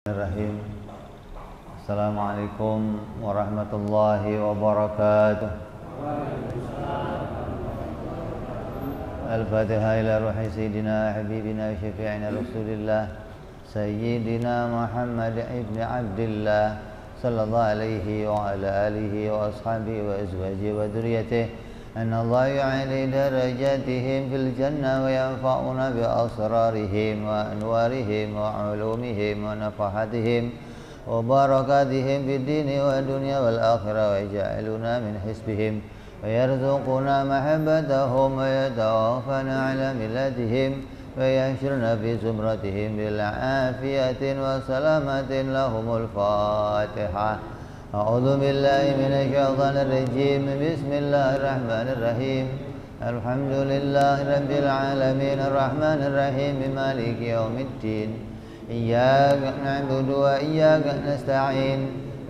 Bismillahirrahmanirrahim. Assalamualaikum warahmatullahi wabarakatuh. Al-Fatihah ila ruhi Sayyidina Habibina Syafi'ina Rasulillah Sayyidina Muhammad ibn Abdillah sallallahu alaihi wa ala alihi wa ashabihi wa azwajihi wa dhurriyyatihi أن الله يعلي درجاتهم في الجنة وينفعنا بأسرارهم وأنوارهم وعلومهم ونفحاتهم وبركاتهم في الدين والدنيا والآخرة ويجعلنا من حزبهم ويرزقنا محبتهم ويتوفنا على ملتهم ويحشرنا في زمرتهم بالعافية وسلامة لهم. الفاتحة. أعوذ بالله من الشيطان الرجيم. بسم الله الرحمن الرحيم. الحمد لله رب العالمين الرحمن الرحيم مالك يوم الدين. إياك نعبد وإياك نستعين.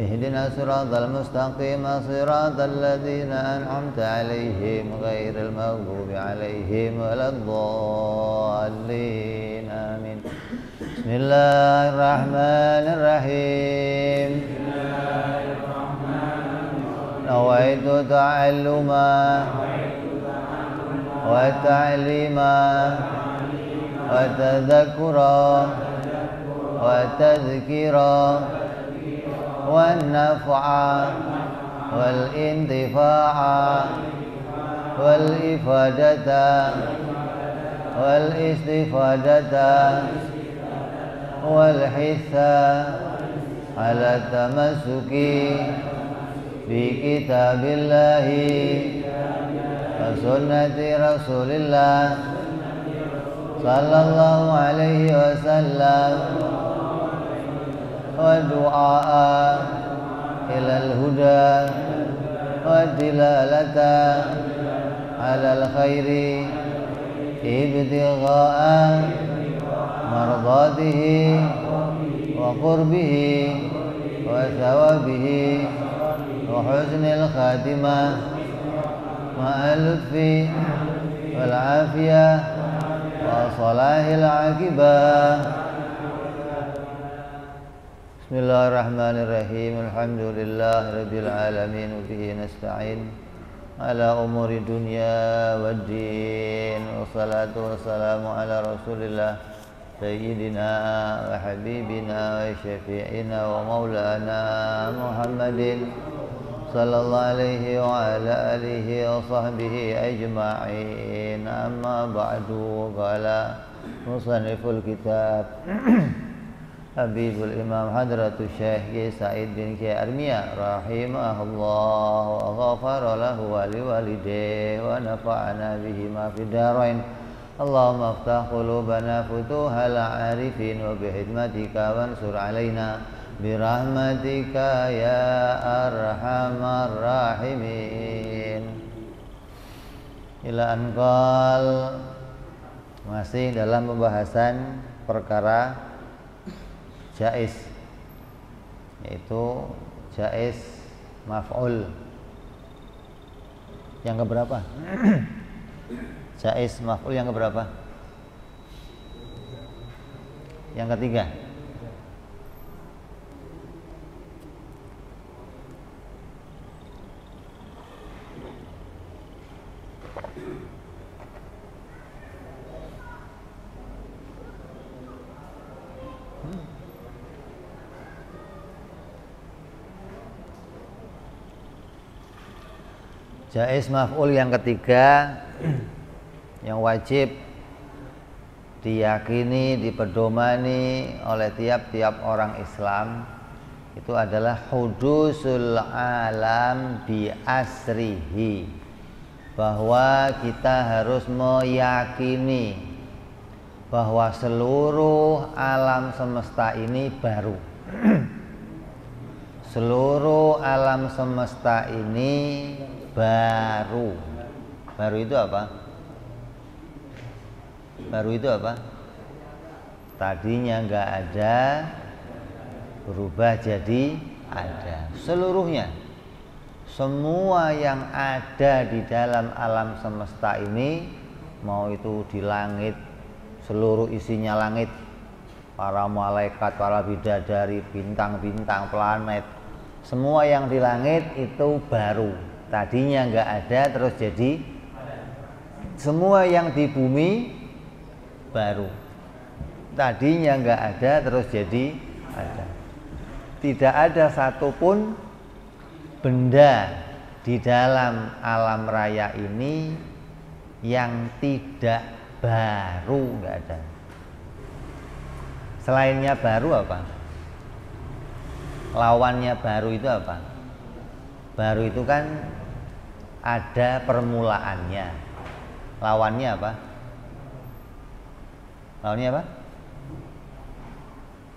اهدنا الصراط المستقيم صراط الذين أنعمت عليهم غير المغضوب عليهم ولا الضالين. آمين. بسم الله الرحمن الرحيم. نويت تعلما وتعليما وتذكرا وتذكيرا والنفع والانتفاع والإفادة والاستفادة والحث على التمسك بكتاب الله وسنة رسول الله صلى الله عليه وسلم والدعاء إلى الهدى والدلالة على الخير ابتغاء مرضاته وقربه وثوابه وحسن الخاتمة مع اللطف والعافية وصلاح العاقبة. بسم الله الرحمن الرحيم. الحمد لله رب العالمين وبه نستعين على أمور الدنيا والدين والصلاة والسلام على رسول الله سيدنا وحبيبنا وشفيعنا ومولانا محمد صلى الله عليه وعلى آله وصحبه أجمعين. أما بعد. قال مصنف الكتاب حبيب الإمام حضرة الشيخ سعيد بن أرمية رحمه الله وغفر له ولوالديه ونفعنا بهما في الدارين. اللهم افتح قلوبنا فتوح العارفين وبحكمتك وانصر علينا برحمتك ya arhamar rahimin. Ila anqal. Masih dalam pembahasan perkara jaiz, yaitu jaiz maf'ul yang keberapa? Jaiz maf'ul yang keberapa? Yang ketiga. Jaiz maf'ul yang ketiga yang wajib diyakini, dipedomani oleh tiap-tiap orang Islam itu adalah hudusul alam bi asrihi, bahwa kita harus meyakini bahwa seluruh alam semesta ini baru. Seluruh alam semesta ini baru. Baru itu apa? Baru itu apa? Tadinya enggak ada, berubah jadi ada. Seluruhnya, semua yang ada di dalam alam semesta ini, mau itu di langit, seluruh isinya langit, para malaikat, para bidadari, bintang-bintang, planet, semua yang di langit itu baru. Tadinya nggak ada terus jadi. Semua yang di bumi baru. Tadinya nggak ada terus jadi ada. Tidak ada satupun benda di dalam alam raya ini yang tidak baru, nggak ada. Selainnya baru apa? Lawannya baru itu apa? Baru itu kan ada permulaannya. Lawannya apa? Lawannya apa?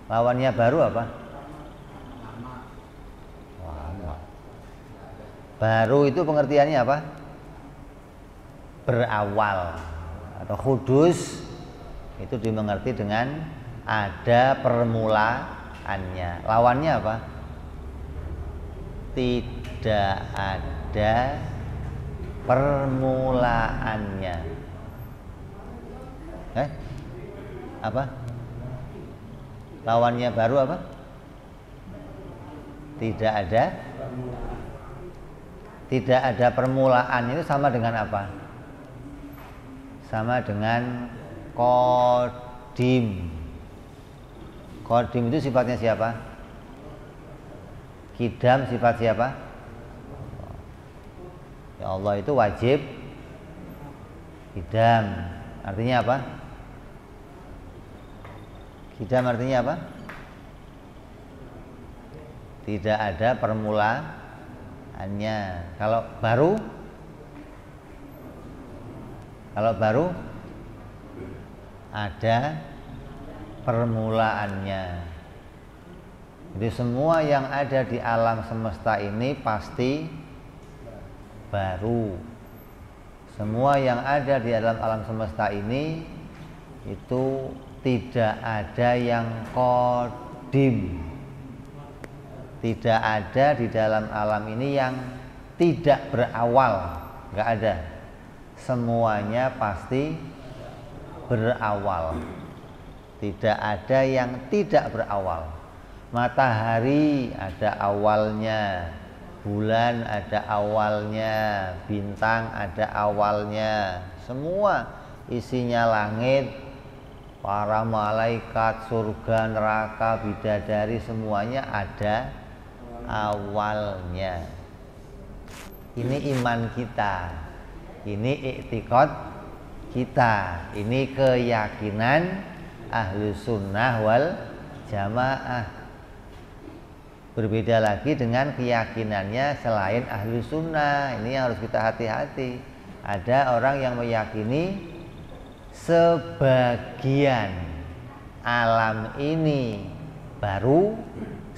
Lawannya baru apa? Lama. Baru itu pengertiannya apa? Berawal atau kudus itu dimengerti dengan ada permulaannya. Lawannya apa? Tidak ada permulaannya. Apa? Lawannya baru apa? Tidak ada. Tidak ada permulaan itu sama dengan apa? Sama dengan qadim. Qadim itu sifatnya siapa? Qidam sifat siapa? Ya Allah itu wajib qidam. Artinya apa? Qidam artinya apa? Tidak ada permulaannya. Kalau baru ada permulaannya. Jadi semua yang ada di alam semesta ini pasti baru. Semua yang ada di dalam alam semesta ini itu tidak ada yang qadim. Tidak ada di dalam alam ini yang tidak berawal. Nggak ada. Semuanya pasti berawal. Tidak ada yang tidak berawal. Matahari ada awalnya, bulan ada awalnya, bintang ada awalnya. Semua isinya langit, para malaikat, surga, neraka, bidadari, semuanya ada awalnya. Ini iman kita, ini i'tiqad kita, ini keyakinan ahlu sunnah wal jamaah. Berbeda lagi dengan keyakinannya selain ahlu sunnah. Ini yang harus kita hati-hati. Ada orang yang meyakini sebagian alam ini baru,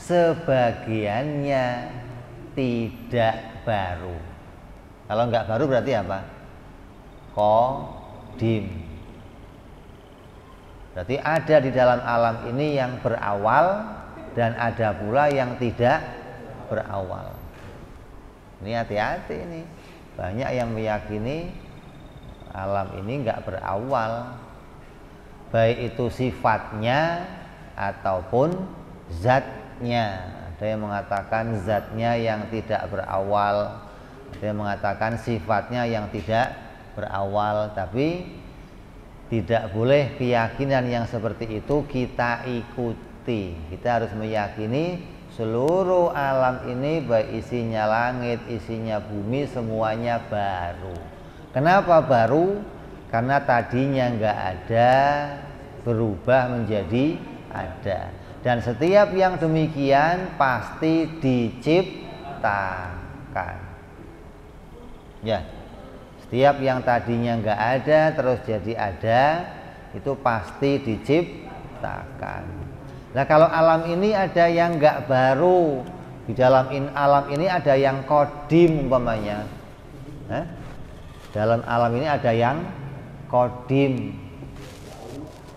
sebagiannya tidak baru. Kalau nggak baru berarti apa? Qadim. Berarti ada di dalam alam ini yang berawal dan ada pula yang tidak berawal. Ini hati-hati ini. Banyak yang meyakini alam ini nggak berawal, baik itu sifatnya ataupun zatnya. Ada yang mengatakan zatnya yang tidak berawal, ada yang mengatakan sifatnya yang tidak berawal. Tapi tidak boleh keyakinan yang seperti itu kita ikuti. Kita harus meyakini seluruh alam ini, baik isinya langit, isinya bumi, semuanya baru. Kenapa baru? Karena tadinya nggak ada, berubah menjadi ada. Dan setiap yang demikian pasti diciptakan. Ya, setiap yang tadinya nggak ada terus jadi ada, itu pasti diciptakan. Nah, kalau alam ini ada yang nggak baru, di dalam alam ini ada yang qadim umpamanya. Dalam alam ini ada yang qadim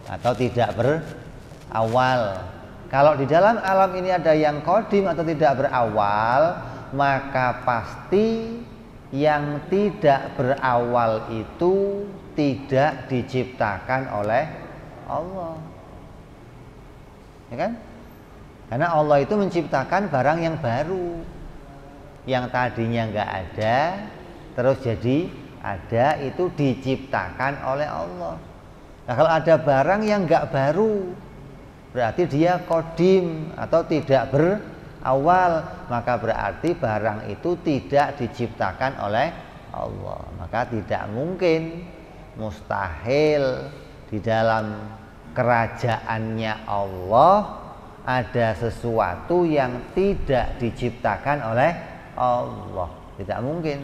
atau tidak berawal. Kalau di dalam alam ini ada yang qadim atau tidak berawal, maka pasti yang tidak berawal itu tidak diciptakan oleh Allah. ya kan? Karena Allah itu menciptakan barang yang baru, yang tadinya nggak ada, terus jadi ada, itu diciptakan oleh Allah. Nah, kalau ada barang yang nggak baru, berarti dia kodim atau tidak berawal, maka berarti barang itu tidak diciptakan oleh Allah. Maka tidak mungkin, mustahil di dalam kerajaannya Allah ada sesuatu yang tidak diciptakan oleh Allah. Tidak mungkin.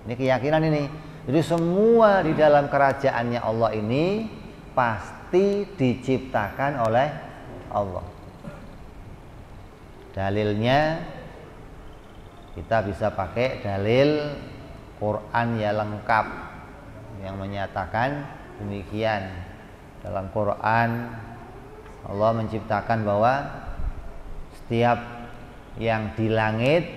Ini keyakinan ini. Jadi semua di dalam kerajaannya Allah ini pasti diciptakan oleh Allah. Dalilnya kita bisa pakai dalil Quran ya lengkap yang menyatakan demikian. Dalam Quran Allah menciptakan bahwa setiap yang di langit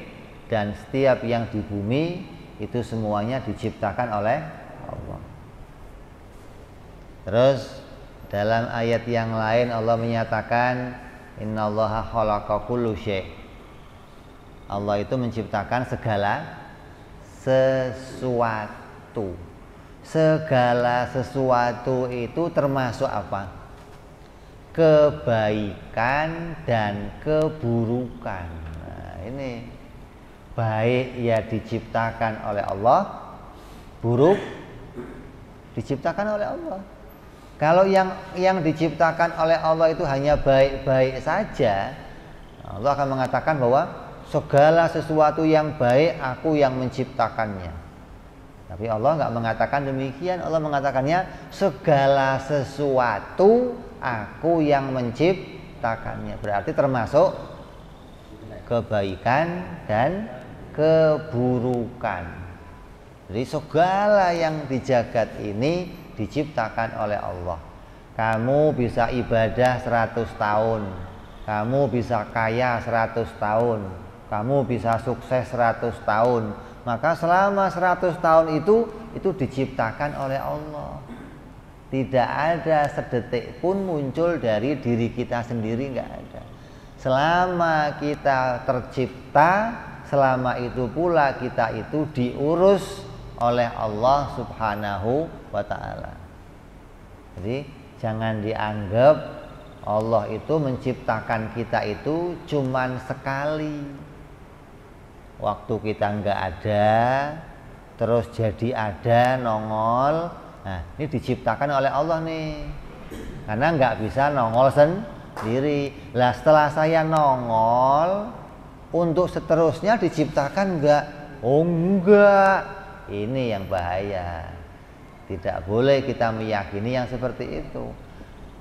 dan setiap yang di bumi itu semuanya diciptakan oleh Allah. Terus dalam ayat yang lain Allah menyatakan innallaha khalaqa kullu syai'. Allah itu menciptakan segala sesuatu. Segala sesuatu itu termasuk apa? Kebaikan dan keburukan. Nah, ini baik ya diciptakan oleh Allah, buruk diciptakan oleh Allah. Kalau yang diciptakan oleh Allah itu hanya baik-baik saja, Allah akan mengatakan bahwa segala sesuatu yang baik aku yang menciptakannya. Tapi Allah nggak mengatakan demikian. Allah mengatakannya segala sesuatu aku yang menciptakannya. Berarti termasuk kebaikan dan keburukan. Jadi segala yang di jagat ini diciptakan oleh Allah. Kamu bisa ibadah 100 tahun, kamu bisa kaya 100 tahun, kamu bisa sukses 100 tahun, maka selama 100 tahun itu diciptakan oleh Allah. Tidak ada sedetik pun muncul dari diri kita sendiri, nggak ada. Selama kita tercipta, selama itu pula kita itu diurus oleh Allah Subhanahu wa ta'ala. Jadi jangan dianggap Allah itu menciptakan kita itu cuman sekali. Waktu kita nggak ada, terus jadi ada, nongol. Nah, ini diciptakan oleh Allah nih. Karena nggak bisa nongol sendiri. Lah setelah saya nongol, untuk seterusnya diciptakan enggak? Oh enggak. Ini yang bahaya. Tidak boleh kita meyakini yang seperti itu.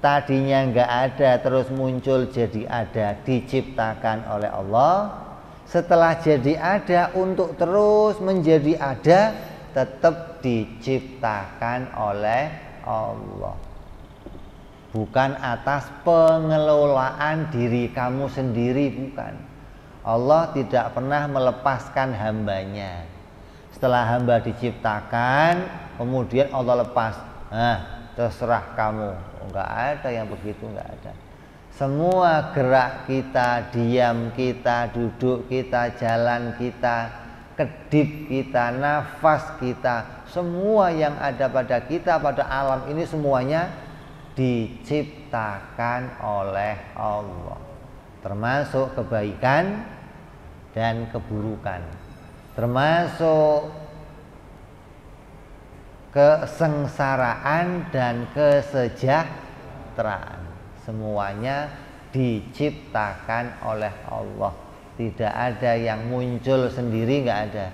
Tadinya enggak ada terus muncul jadi ada, diciptakan oleh Allah. Setelah jadi ada untuk terus menjadi ada, tetap diciptakan oleh Allah. Bukan atas pengelolaan diri kamu sendiri, bukan. Allah tidak pernah melepaskan hambanya. Setelah hamba diciptakan, kemudian Allah lepas. Nah, terserah kamu. Enggak ada yang begitu, enggak ada. Semua gerak kita, diam kita, duduk kita, jalan kita, kedip kita, nafas kita, semua yang ada pada kita, pada alam ini semuanya diciptakan oleh Allah. Termasuk kebaikan dan keburukan, termasuk kesengsaraan dan kesejahteraan, semuanya diciptakan oleh Allah. Tidak ada yang muncul sendiri, nggak ada.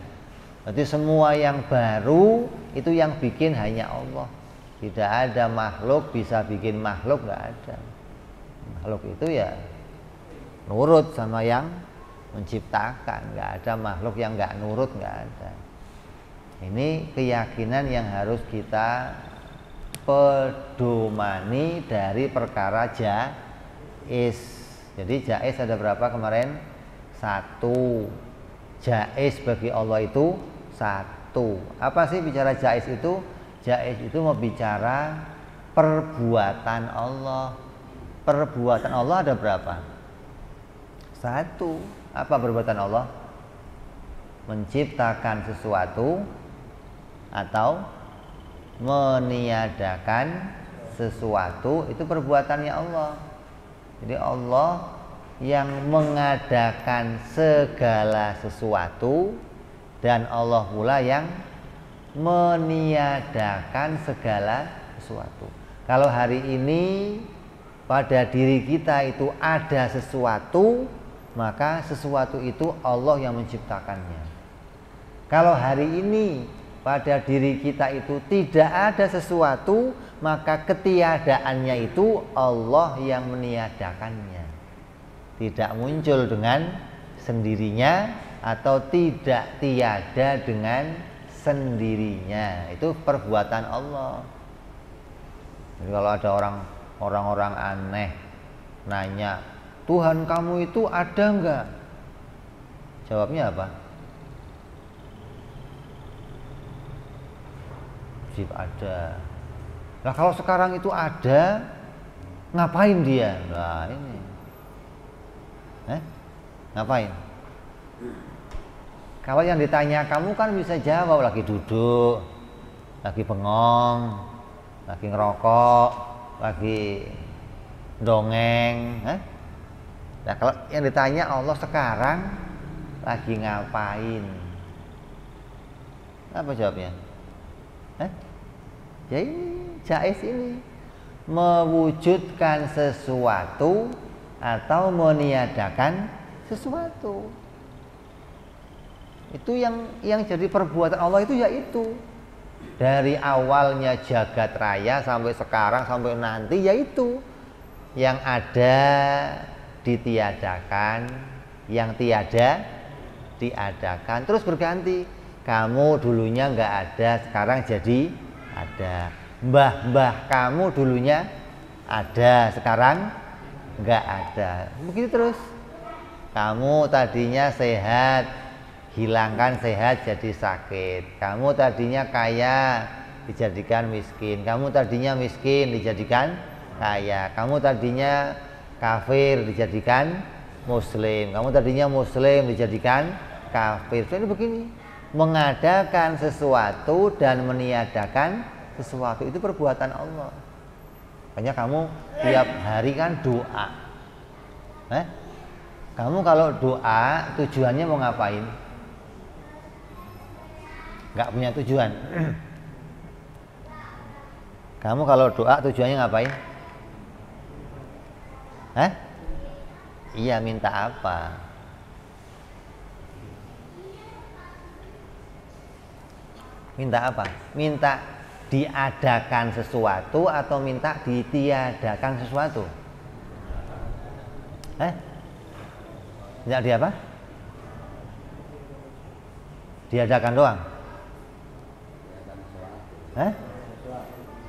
Berarti semua yang baru itu yang bikin hanya Allah. Tidak ada makhluk bisa bikin makhluk, nggak ada. Makhluk itu ya nurut sama yang menciptakan, nggak ada makhluk yang nggak nurut, nggak ada. Ini keyakinan yang harus kita pedomani dari perkara jaiz. Jadi jaiz ada berapa kemarin? 1. Jaiz bagi Allah itu 1. Apa sih bicara jaiz itu? Jaiz itu mau bicara perbuatan Allah. perbuatan Allah ada berapa? Satu. Apa perbuatan Allah? Menciptakan sesuatu atau meniadakan sesuatu, itu perbuatannya Allah. Jadi Allah yang mengadakan segala sesuatu dan Allah pula yang meniadakan segala sesuatu. Kalau hari ini pada diri kita itu ada sesuatu, maka sesuatu itu Allah yang menciptakannya. Kalau hari ini pada diri kita itu tidak ada sesuatu, maka ketiadaannya itu Allah yang meniadakannya. Tidak muncul dengan sendirinya atau tidak tiada dengan sendirinya. Itu perbuatan Allah. Jadi kalau ada orang-orang aneh nanya, Tuhan kamu itu ada enggak? Jawabnya apa? Sip, ada. Nah kalau sekarang itu ada, ngapain dia? Nah ini, ngapain? Kalau yang ditanya kamu kan bisa jawab, lagi duduk, lagi bengong, lagi ngerokok, lagi dongeng. Nah kalau yang ditanya Allah sekarang lagi ngapain? Apa jawabnya? Ya ini, jaiz ini, mewujudkan sesuatu atau meniadakan sesuatu. Itu yang jadi perbuatan Allah itu yaitu dari awalnya jagat raya sampai sekarang sampai nanti, yaitu yang ada ditiadakan, yang tiada diadakan, terus berganti. Kamu dulunya nggak ada, sekarang jadi ada. Mbah-mbah kamu dulunya ada, sekarang nggak ada. Begitu terus. Kamu tadinya sehat, hilangkan sehat jadi sakit. Kamu tadinya kaya, dijadikan miskin. Kamu tadinya miskin, dijadikan kaya. Kamu tadinya kafir, dijadikan muslim. Kamu tadinya muslim, dijadikan kafir. Jadi begini, mengadakan sesuatu dan meniadakan sesuatu itu perbuatan Allah. Makanya kamu tiap hari kan doa. Kamu kalau doa tujuannya mau ngapain? Nggak punya tujuan. Kamu kalau doa tujuannya ngapain? Iya, minta apa? Minta apa? Minta diadakan sesuatu atau minta ditiadakan sesuatu? Minta di apa? Diadakan doang?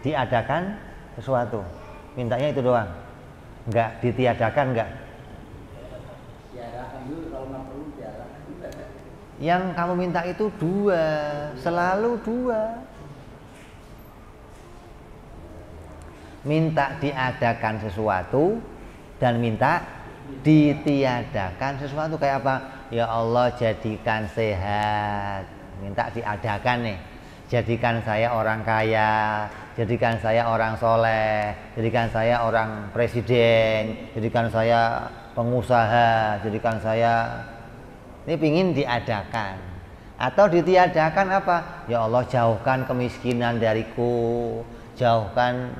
Diadakan sesuatu. Mintanya itu doang. Enggak ditiadakan, enggak? Tiadakan dulu, kalau nggak perlu tiadakan. Yang kamu minta itu dua, selalu dua. Minta diadakan sesuatu dan minta ditiadakan sesuatu. Kayak apa? Ya Allah, jadikan sehat. Minta diadakan nih. Jadikan saya orang kaya, jadikan saya orang soleh, jadikan saya orang presiden, jadikan saya pengusaha, jadikan saya, ini pingin diadakan. Atau ditiadakan apa? Ya Allah, jauhkan kemiskinan dariku, jauhkan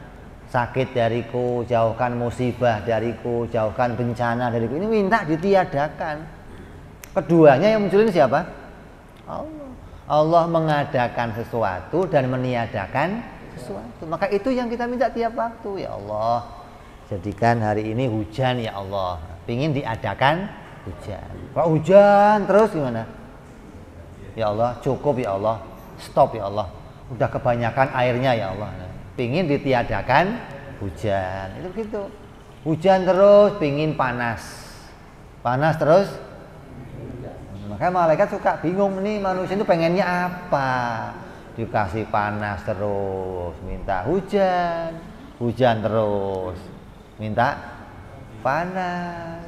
sakit dariku, jauhkan musibah dariku, jauhkan bencana dariku. Ini minta ditiadakan. Keduanya yang munculin siapa? Allah. Allah mengadakan sesuatu dan meniadakan sesuatu. Maka itu yang kita minta tiap waktu. Ya Allah, jadikan hari ini hujan ya Allah. Pingin diadakan hujan. Kalau hujan terus gimana? Ya Allah, cukup ya Allah. Stop ya Allah. Udah kebanyakan airnya ya Allah. Pingin ditiadakan hujan. Itu begitu. Hujan terus, pingin panas. Panas terus. Makanya malaikat suka bingung, nih manusia itu pengennya apa? Dikasih panas terus, minta hujan, hujan terus, minta panas,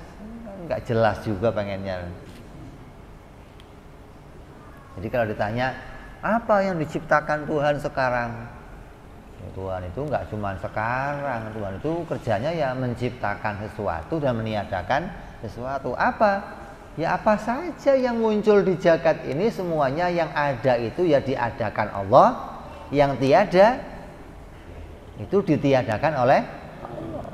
nggak jelas juga pengennya. Jadi kalau ditanya apa yang diciptakan Tuhan sekarang, ya, Tuhan itu nggak cuma sekarang, Tuhan itu kerjanya ya menciptakan sesuatu dan meniadakan sesuatu. Apa? Ya apa saja yang muncul di jagat ini, semuanya yang ada itu ya diadakan Allah, yang tiada itu ditiadakan oleh Allah.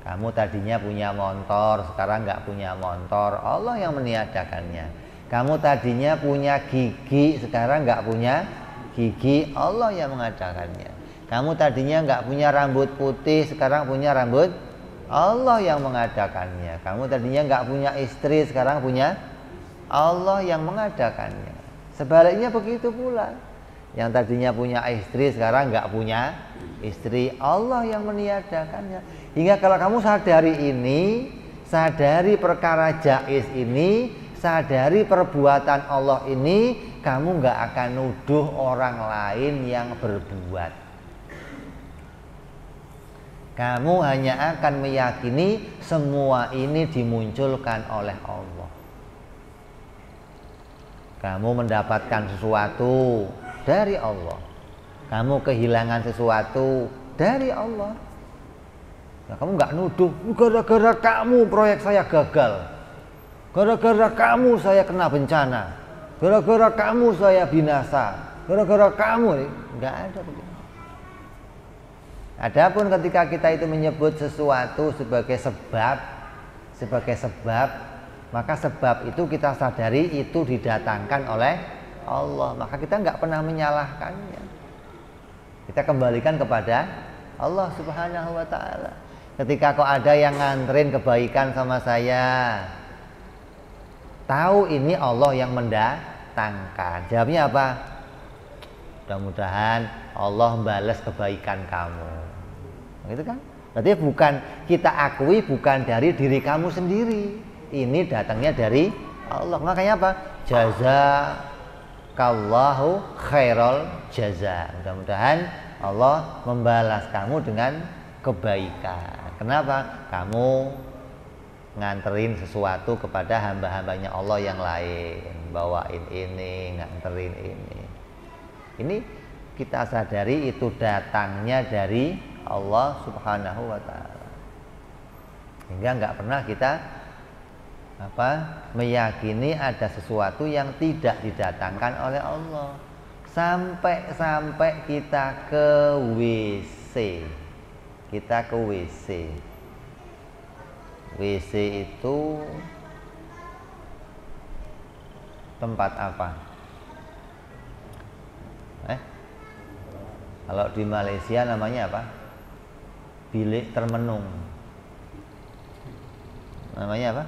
Kamu tadinya punya motor, sekarang nggak punya motor, Allah yang meniadakannya. Kamu tadinya punya gigi, sekarang nggak punya gigi, Allah yang mengadakannya. Kamu tadinya nggak punya rambut putih, sekarang punya rambut, Allah yang mengadakannya. Kamu tadinya nggak punya istri, sekarang punya, Allah yang mengadakannya. Sebaliknya begitu pula. Yang tadinya punya istri, sekarang nggak punya istri, Allah yang meniadakannya. Hingga kalau kamu sadari ini, sadari perkara jaiz ini, sadari perbuatan Allah ini, kamu nggak akan nuduh orang lain yang berbuat. Kamu hanya akan meyakini semua ini dimunculkan oleh Allah. Kamu mendapatkan sesuatu dari Allah, kamu kehilangan sesuatu dari Allah. Nah, kamu nggak nuduh, gara-gara kamu proyek saya gagal, gara-gara kamu saya kena bencana, gara-gara kamu saya binasa, gara-gara kamu, nggak ada begitu. Adapun ketika kita itu menyebut sesuatu sebagai sebab, maka sebab itu kita sadari itu didatangkan oleh Allah, maka kita nggak pernah menyalahkannya. Kita kembalikan kepada Allah Subhanahu wa ta'ala. Ketika kok ada yang nganterin kebaikan sama saya, tahu ini Allah yang mendatangkan, jawabnya apa? Mudah-mudahan Allah balas kebaikan kamu, gitu kan? Berarti bukan kita akui, bukan dari diri kamu sendiri, ini datangnya dari Allah. Makanya apa? Jazakallahu khairal jaza. Mudah-mudahan Allah membalas kamu dengan kebaikan. Kenapa? Kamu nganterin sesuatu kepada hamba-hambanya Allah yang lain, bawain ini, nganterin ini. Ini kita sadari itu datangnya dari Allah Subhanahu wa ta'ala. Hingga nggak pernah kita meyakini ada sesuatu yang tidak didatangkan oleh Allah. Sampai kita ke WC. Kita ke WC. WC itu tempat apa? Kalau di Malaysia namanya apa? Bilik termenung. Namanya apa?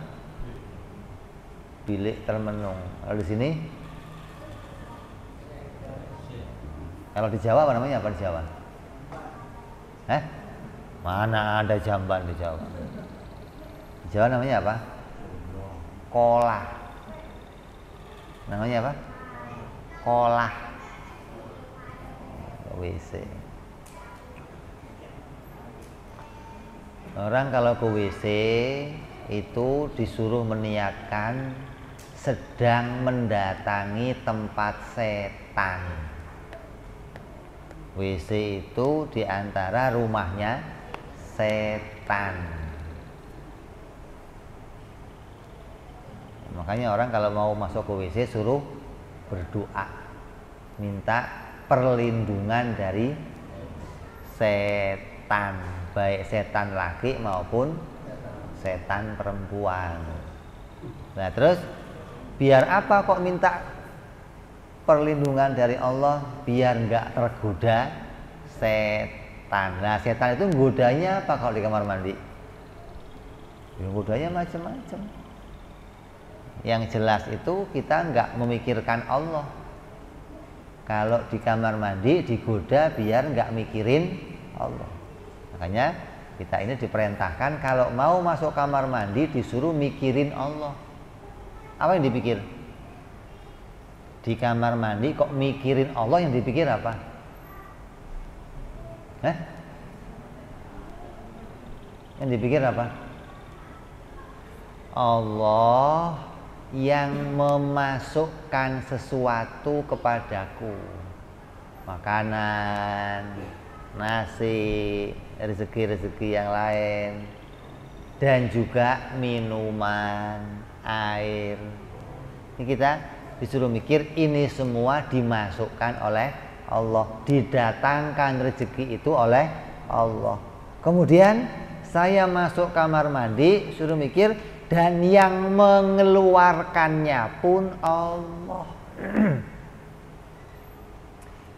Bilik termenung. Kalau di sini? Kalau di Jawa apa namanya? Apa di Jawa? Mana ada jamban di Jawa? Di Jawa namanya apa? Kolah. Namanya apa? Kolah. WC. Orang kalau ke WC itu disuruh meniatkan sedang mendatangi tempat setan. WC itu diantara rumahnya setan. Makanya orang kalau mau masuk ke WC suruh berdoa, minta perlindungan dari setan, baik setan laki maupun setan perempuan. Nah terus biar apa kok minta perlindungan dari Allah? Biar nggak tergoda setan. Nah setan itu godanya apa kalau di kamar mandi? Ya, godanya macam-macam. Yang jelas itu kita nggak memikirkan Allah. Kalau di kamar mandi digoda biar nggak mikirin Allah. Makanya kita ini diperintahkan kalau mau masuk kamar mandi disuruh mikirin Allah. Apa yang dipikir? Di kamar mandi kok mikirin Allah, yang dipikir apa? Yang dipikir apa? Allah yang memasukkan sesuatu kepadaku, makanan, nasi, rezeki-rezeki yang lain, dan juga minuman, air. Ini kita disuruh mikir, ini semua dimasukkan oleh Allah, didatangkan rezeki itu oleh Allah. Kemudian saya masuk kamar mandi, suruh mikir, dan yang mengeluarkannya pun Allah.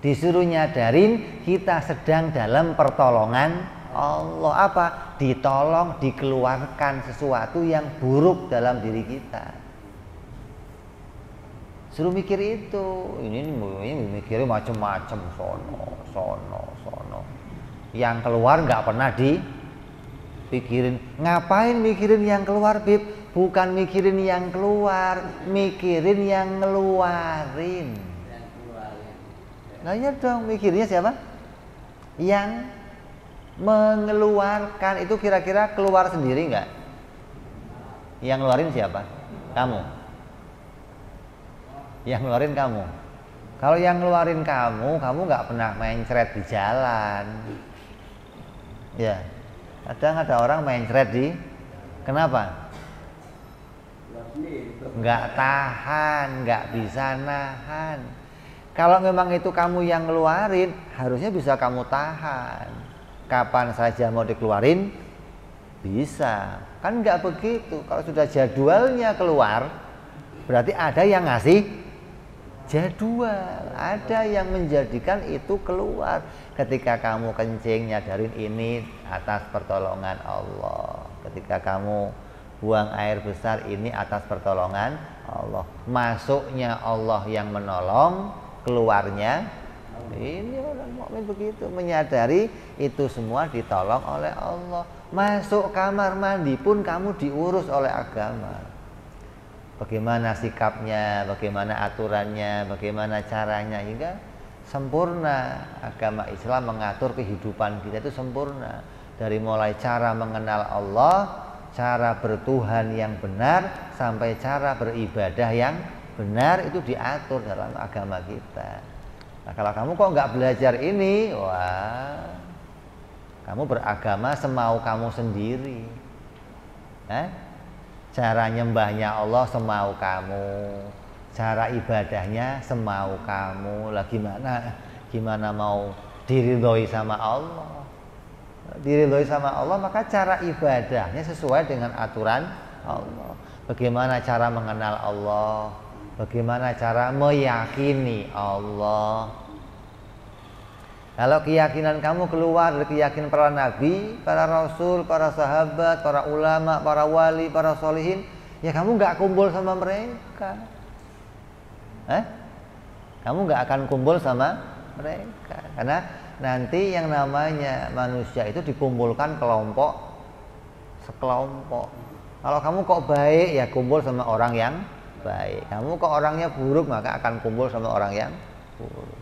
Disuruh nyadarin kita sedang dalam pertolongan Allah. Apa? Ditolong, dikeluarkan sesuatu yang buruk dalam diri kita. Suruh mikir itu. Ini mikirnya macam-macam, sono. Yang keluar nggak pernah dipikirin. Ngapain mikirin yang keluar, Bib? Bukan mikirin yang keluar, mikirin yang ngeluarin. Nah ya dong, mikirnya siapa? Yang mengeluarkan. Itu kira-kira keluar sendiri nggak? Yang ngeluarin siapa? Kamu. Yang ngeluarin kamu. Kalau yang ngeluarin kamu nggak pernah mencret di jalan. Ya, kadang ada orang mencret di, kenapa? Nggak tahan, nggak bisa nahan. Kalau memang itu kamu yang ngeluarin, harusnya bisa kamu tahan. Kapan saja mau dikeluarin, bisa. Kan nggak begitu. Kalau sudah jadwalnya keluar, berarti ada yang ngasih jadwal. Ada yang menjadikan itu keluar. Ketika kamu kencing, nyadarin ini atas pertolongan Allah. Ketika kamu buang air besar, ini atas pertolongan Allah. Masuknya Allah yang menolong, keluarnya ini orang mukmin begitu, menyadari itu semua ditolong oleh Allah. Masuk kamar mandi pun kamu diurus oleh agama. Bagaimana sikapnya, bagaimana aturannya, bagaimana caranya, hingga sempurna. Agama Islam mengatur kehidupan kita itu sempurna. Dari mulai cara mengenal Allah, cara bertuhan yang benar, sampai cara beribadah yang benar, itu diatur dalam agama kita. Nah, kalau kamu kok nggak belajar ini, wah, kamu beragama semau kamu sendiri. Cara nyembahnya Allah semau kamu, cara ibadahnya semau kamu. Lah gimana mau diridhoi sama Allah? Diridhoi sama Allah, maka cara ibadahnya sesuai dengan aturan Allah. Bagaimana cara mengenal Allah? Bagaimana cara meyakini Allah? Kalau keyakinan kamu keluar dari keyakinan para nabi, para rasul, para sahabat, para ulama, para wali, para solihin, ya kamu nggak kumpul sama mereka. Kamu nggak akan kumpul sama mereka. Karena nanti yang namanya manusia itu dikumpulkan sekelompok. Kalau kamu kok baik, ya kumpul sama orang yang baik. Kamu kok orangnya buruk, maka akan kumpul sama orang yang buruk.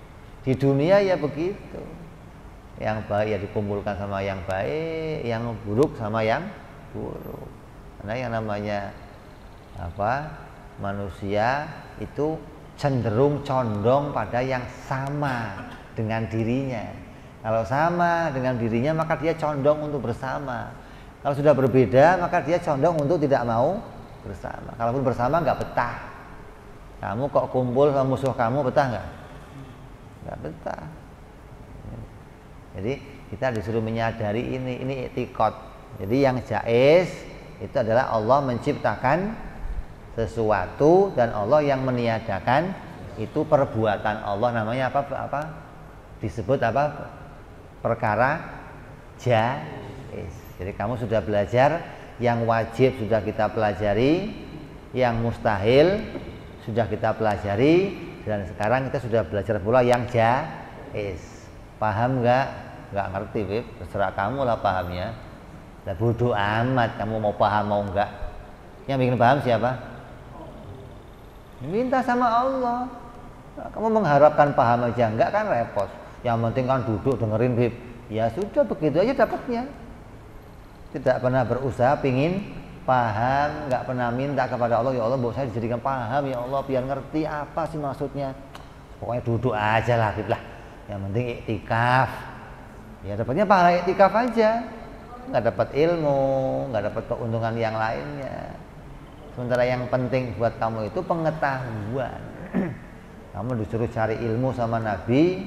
Di dunia ya begitu. Yang baik ya dikumpulkan sama yang baik, yang buruk sama yang buruk. Karena yang namanya manusia itu cenderung condong pada yang sama dengan dirinya. Kalau sama dengan dirinya, maka dia condong untuk bersama. Kalau sudah berbeda, maka dia condong untuk tidak mau bersama. Kalaupun bersama nggak betah. Kamu kok kumpul sama musuh kamu, betah nggak? Nggak betah. Jadi kita disuruh menyadari ini i'tiqad. Jadi yang jaiz itu adalah Allah menciptakan sesuatu dan Allah yang meniadakan. Itu perbuatan Allah, namanya apa? Disebut apa? Perkara jaiz. Jadi kamu sudah belajar yang wajib, sudah kita pelajari, yang mustahil sudah kita pelajari, dan sekarang kita sudah belajar pula yang jaiz. Paham nggak? Nggak ngerti, Bib. Terserah kamu lah pahamnya. Lah bodoh amat kamu mau paham mau enggak. Yang bikin paham siapa? Minta sama Allah. Nah, kamu mengharapkan paham aja enggak kan repot. Yang penting kan duduk dengerin, Bib. Ya sudah, begitu aja dapatnya. Tidak pernah berusaha pingin paham, nggak pernah minta kepada Allah, ya Allah buat saya dijadikan paham ya Allah, biar ngerti apa sih maksudnya. Pokoknya duduk aja lah, yang penting iktikaf. Ya dapatnya pahala iktikaf aja, nggak dapat ilmu, nggak dapat keuntungan yang lainnya. Sementara yang penting buat kamu itu pengetahuan. Kamu disuruh cari ilmu sama Nabi,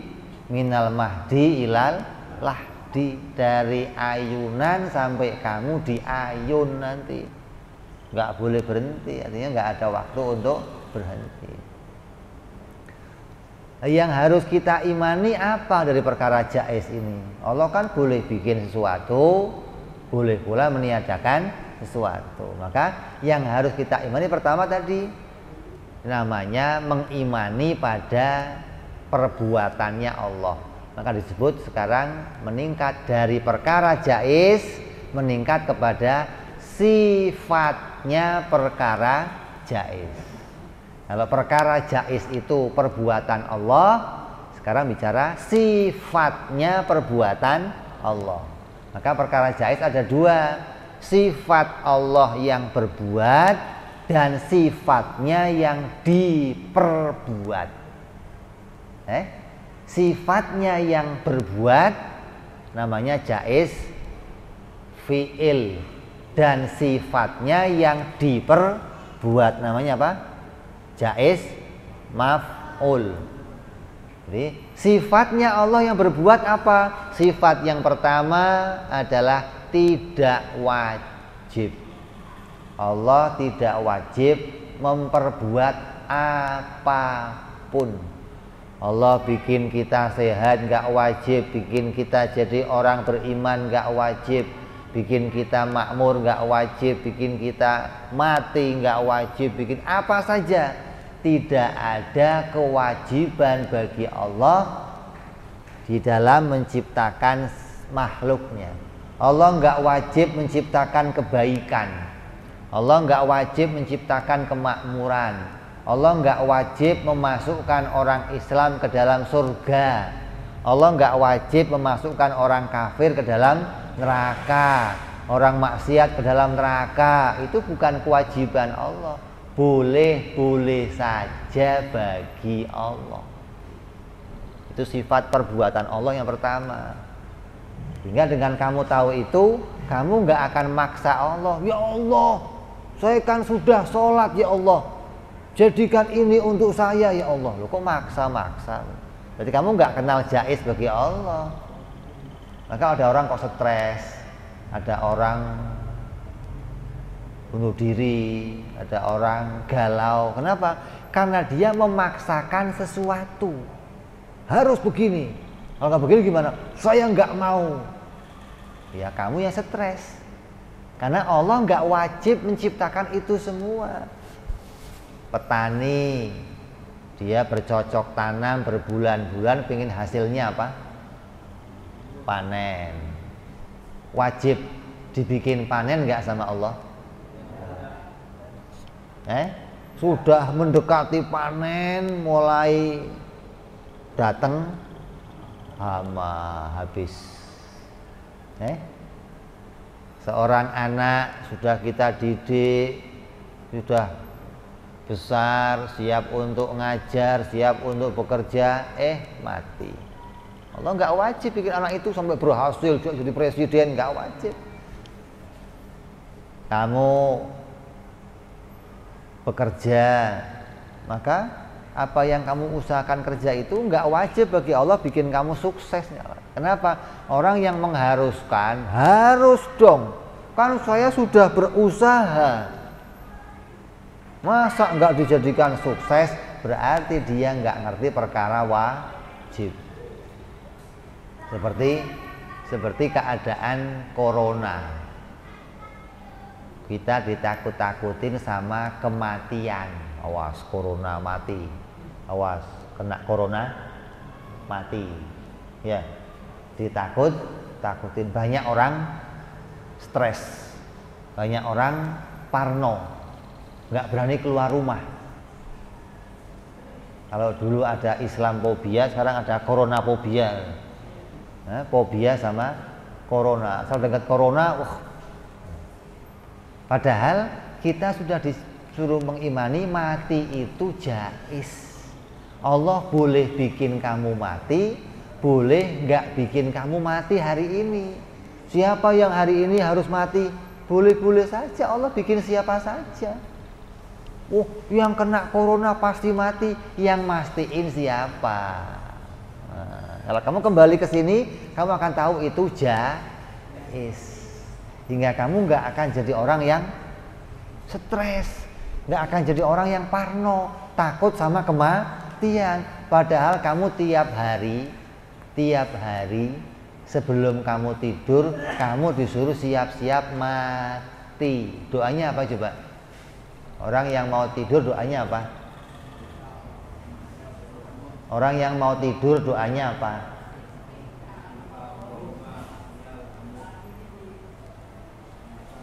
minal mahdi ilal lahdi, dari ayunan sampai kamu di ayun nanti. Nggak boleh berhenti, artinya nggak ada waktu untuk berhenti. Yang harus kita imani apa dari perkara jaiz ini? Allah kan boleh bikin sesuatu, boleh pula meniadakan sesuatu. Maka yang harus kita imani pertama tadi namanya mengimani pada perbuatannya Allah. Maka disebut sekarang meningkat dari perkara jaiz meningkat kepada sifatnya perkara jaiz. Kalau perkara jaiz itu perbuatan Allah, sekarang bicara sifatnya perbuatan Allah. Maka perkara jaiz ada dua, sifat Allah yang berbuat dan sifatnya yang diperbuat. Sifatnya yang berbuat namanya jaiz fi'il, dan sifatnya yang diperbuat namanya apa? Jaiz maf'ul. Jadi sifatnya Allah yang berbuat apa? Sifat yang pertama adalah tidak wajib. Allah tidak wajib memperbuat apapun. Allah bikin kita sehat nggak wajib, bikin kita jadi orang beriman nggak wajib, bikin kita makmur nggak wajib, bikin kita mati nggak wajib, bikin apa saja. Tidak ada kewajiban bagi Allah di dalam menciptakan makhluknya. Allah nggak wajib menciptakan kebaikan. Allah nggak wajib menciptakan kemakmuran. Allah nggak wajib memasukkan orang Islam ke dalam surga. Allah nggak wajib memasukkan orang kafir ke dalam neraka, orang maksiat ke dalam neraka. Itu bukan kewajiban Allah. Boleh-boleh saja bagi Allah. Itu sifat perbuatan Allah yang pertama. Sehingga dengan kamu tahu itu, kamu nggak akan maksa Allah. Ya Allah, saya kan sudah sholat ya Allah, jadikan ini untuk saya ya Allah. Loh kok maksa-maksa? Berarti kamu nggak kenal jaiz bagi Allah. Maka ada orang kok stres, ada orang bunuh diri, ada orang galau. Kenapa? Karena dia memaksakan sesuatu. Harus begini. Kalau nggak begini gimana? Saya nggak mau. Ya kamu yang stres. Karena Allah nggak wajib menciptakan itu semua. Petani, dia bercocok tanam berbulan-bulan, pengen hasilnya apa? Panen. Wajib dibikin panen nggak sama Allah? Sudah mendekati panen, mulai datang hama, habis. Seorang anak sudah kita didik, sudah besar, siap untuk ngajar, siap untuk bekerja, mati. Allah nggak wajib bikin anak itu sampai berhasil jadi presiden, nggak wajib. Kamu bekerja, maka apa yang kamu usahakan kerja itu nggak wajib bagi Allah bikin kamu sukses. Kenapa? Orang yang mengharuskan harus dong, kan saya sudah berusaha. Masa nggak dijadikan sukses? Berarti dia nggak ngerti perkara wajib. Seperti keadaan corona. Kita ditakut-takutin sama kematian. Awas corona mati. Awas kena corona mati. Ya, takutin. Banyak orang stres. Banyak orang parno. Nggak berani keluar rumah. Kalau dulu ada Islamfobia, sekarang ada coronafobia. Fobia sama corona. Asal dekat corona, Padahal kita sudah disuruh mengimani mati itu jaiz. Allah boleh bikin kamu mati, boleh nggak bikin kamu mati hari ini. Siapa yang hari ini harus mati? Boleh-boleh saja, Allah bikin siapa saja. Oh, yang kena corona pasti mati, yang mastiin siapa? Nah, kalau kamu kembali ke sini, kamu akan tahu itu jaiz. Hingga kamu nggak akan jadi orang yang stres, nggak akan jadi orang yang parno, takut sama kematian. Padahal kamu tiap hari sebelum kamu tidur, kamu disuruh siap-siap mati. Doanya apa coba? Orang yang mau tidur doanya apa? Orang yang mau tidur doanya apa?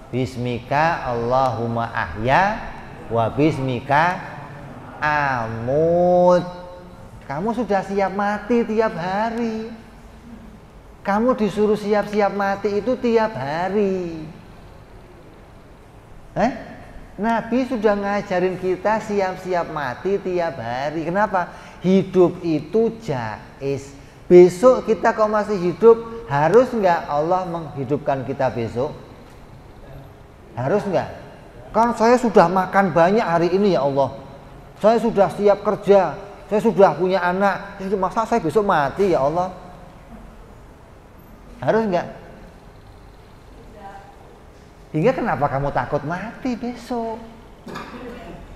Bismika Allahumma ahya wa bismika amut. Kamu sudah siap mati tiap hari. Kamu disuruh siap-siap mati itu tiap hari. Nabi sudah ngajarin kita siap-siap mati tiap hari. Kenapa? Hidup itu jaiz. Besok kita kalau masih hidup, harus nggak Allah menghidupkan kita besok? Harus nggak? Kan saya sudah makan banyak hari ini ya Allah. Saya sudah siap kerja. Saya sudah punya anak. Masa saya besok mati ya Allah? Harus nggak? Hingga kenapa kamu takut mati besok?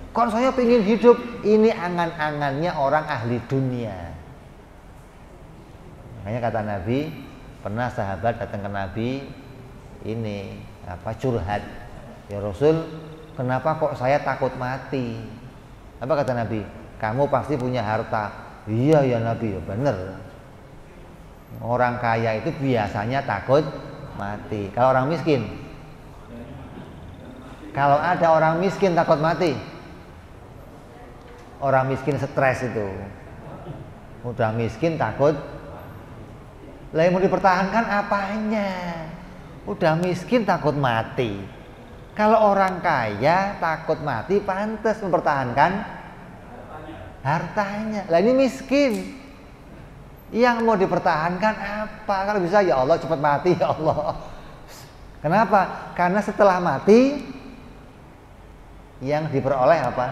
Kan saya pengen hidup. Ini angan-angannya orang ahli dunia. Makanya kata Nabi, pernah sahabat datang ke Nabi, ini curhat. Ya Rasul, kenapa kok saya takut mati? Apa kata Nabi? Kamu pasti punya harta. Iya ya Nabi, ya bener. Orang kaya itu biasanya takut mati. Kalau orang miskin? Kalau ada orang miskin takut mati? Orang miskin stres itu. Udah miskin takut. Lah yang mau dipertahankan apanya? Udah miskin takut mati. Kalau orang kaya takut mati, pantas mempertahankan hartanya. Lah ini miskin. Yang mau dipertahankan apa? Kalau bisa ya Allah cepat mati ya Allah. Kenapa? Karena setelah mati yang diperoleh apa?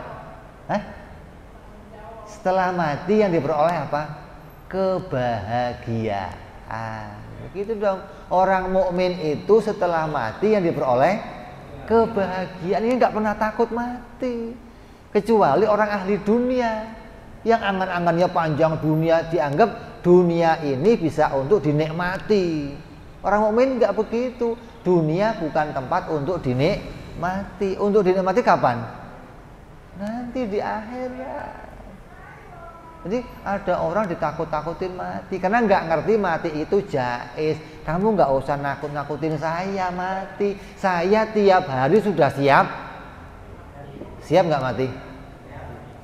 Setelah mati yang diperoleh apa? Kebahagiaan. Begitu dong. Orang mukmin itu setelah mati yang diperoleh kebahagiaan. Ini nggak pernah takut mati. Kecuali orang ahli dunia yang angan-angannya panjang, dunia dianggap dunia ini bisa untuk dinikmati. Orang mukmin nggak begitu. Dunia bukan tempat untuk dinikmati. Untuk dinikmati kapan? Nanti di akhirat. Jadi ada orang ditakut-takutin mati karena nggak ngerti mati itu jaiz. Kamu nggak usah nakut-nakutin saya mati. Saya tiap hari sudah siap. Siap nggak mati?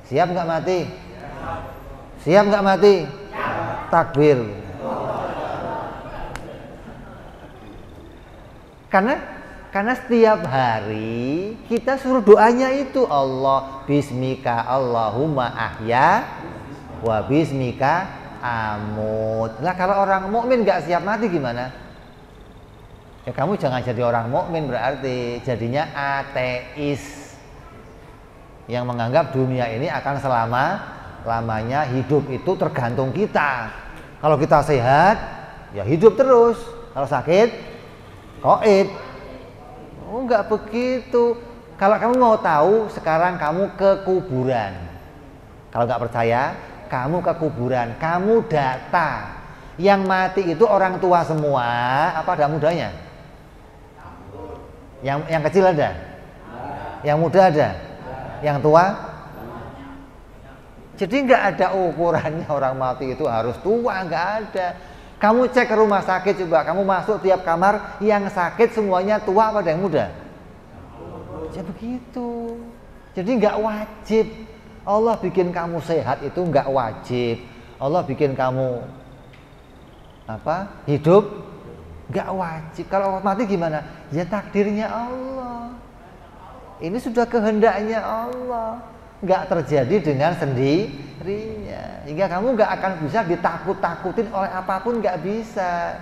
Siap nggak mati? Siap nggak mati? Takbir. Karena setiap hari kita suruh doanya itu Allah bismika Allahumma ahya wa bismika amut. Lah kalau orang mukmin nggak siap mati gimana? Ya kamu jangan jadi orang mukmin, berarti jadinya ateis yang menganggap dunia ini akan selama-lamanya. Hidup itu tergantung kita. Kalau kita sehat ya hidup terus, kalau sakit qaid. Oh nggak begitu. Kalau kamu mau tahu, sekarang kamu ke kuburan. Kalau nggak percaya, kamu ke kuburan, kamu data. Yang mati itu orang tua semua, apa ada mudanya? Yang kecil ada? Yang muda ada? Yang tua? Jadi nggak ada ukurannya orang mati itu harus tua, nggak ada. Kamu cek ke rumah sakit coba, kamu masuk tiap kamar, yang sakit semuanya tua apa ada yang muda? Ya begitu. Jadi nggak wajib. Allah bikin kamu sehat itu nggak wajib. Allah bikin kamu hidup nggak wajib. Kalau mati gimana? Ya takdirnya Allah. Ini sudah kehendaknya Allah, nggak terjadi dengan sendirinya. Hingga kamu nggak akan bisa ditakut-takutin oleh apapun, nggak bisa,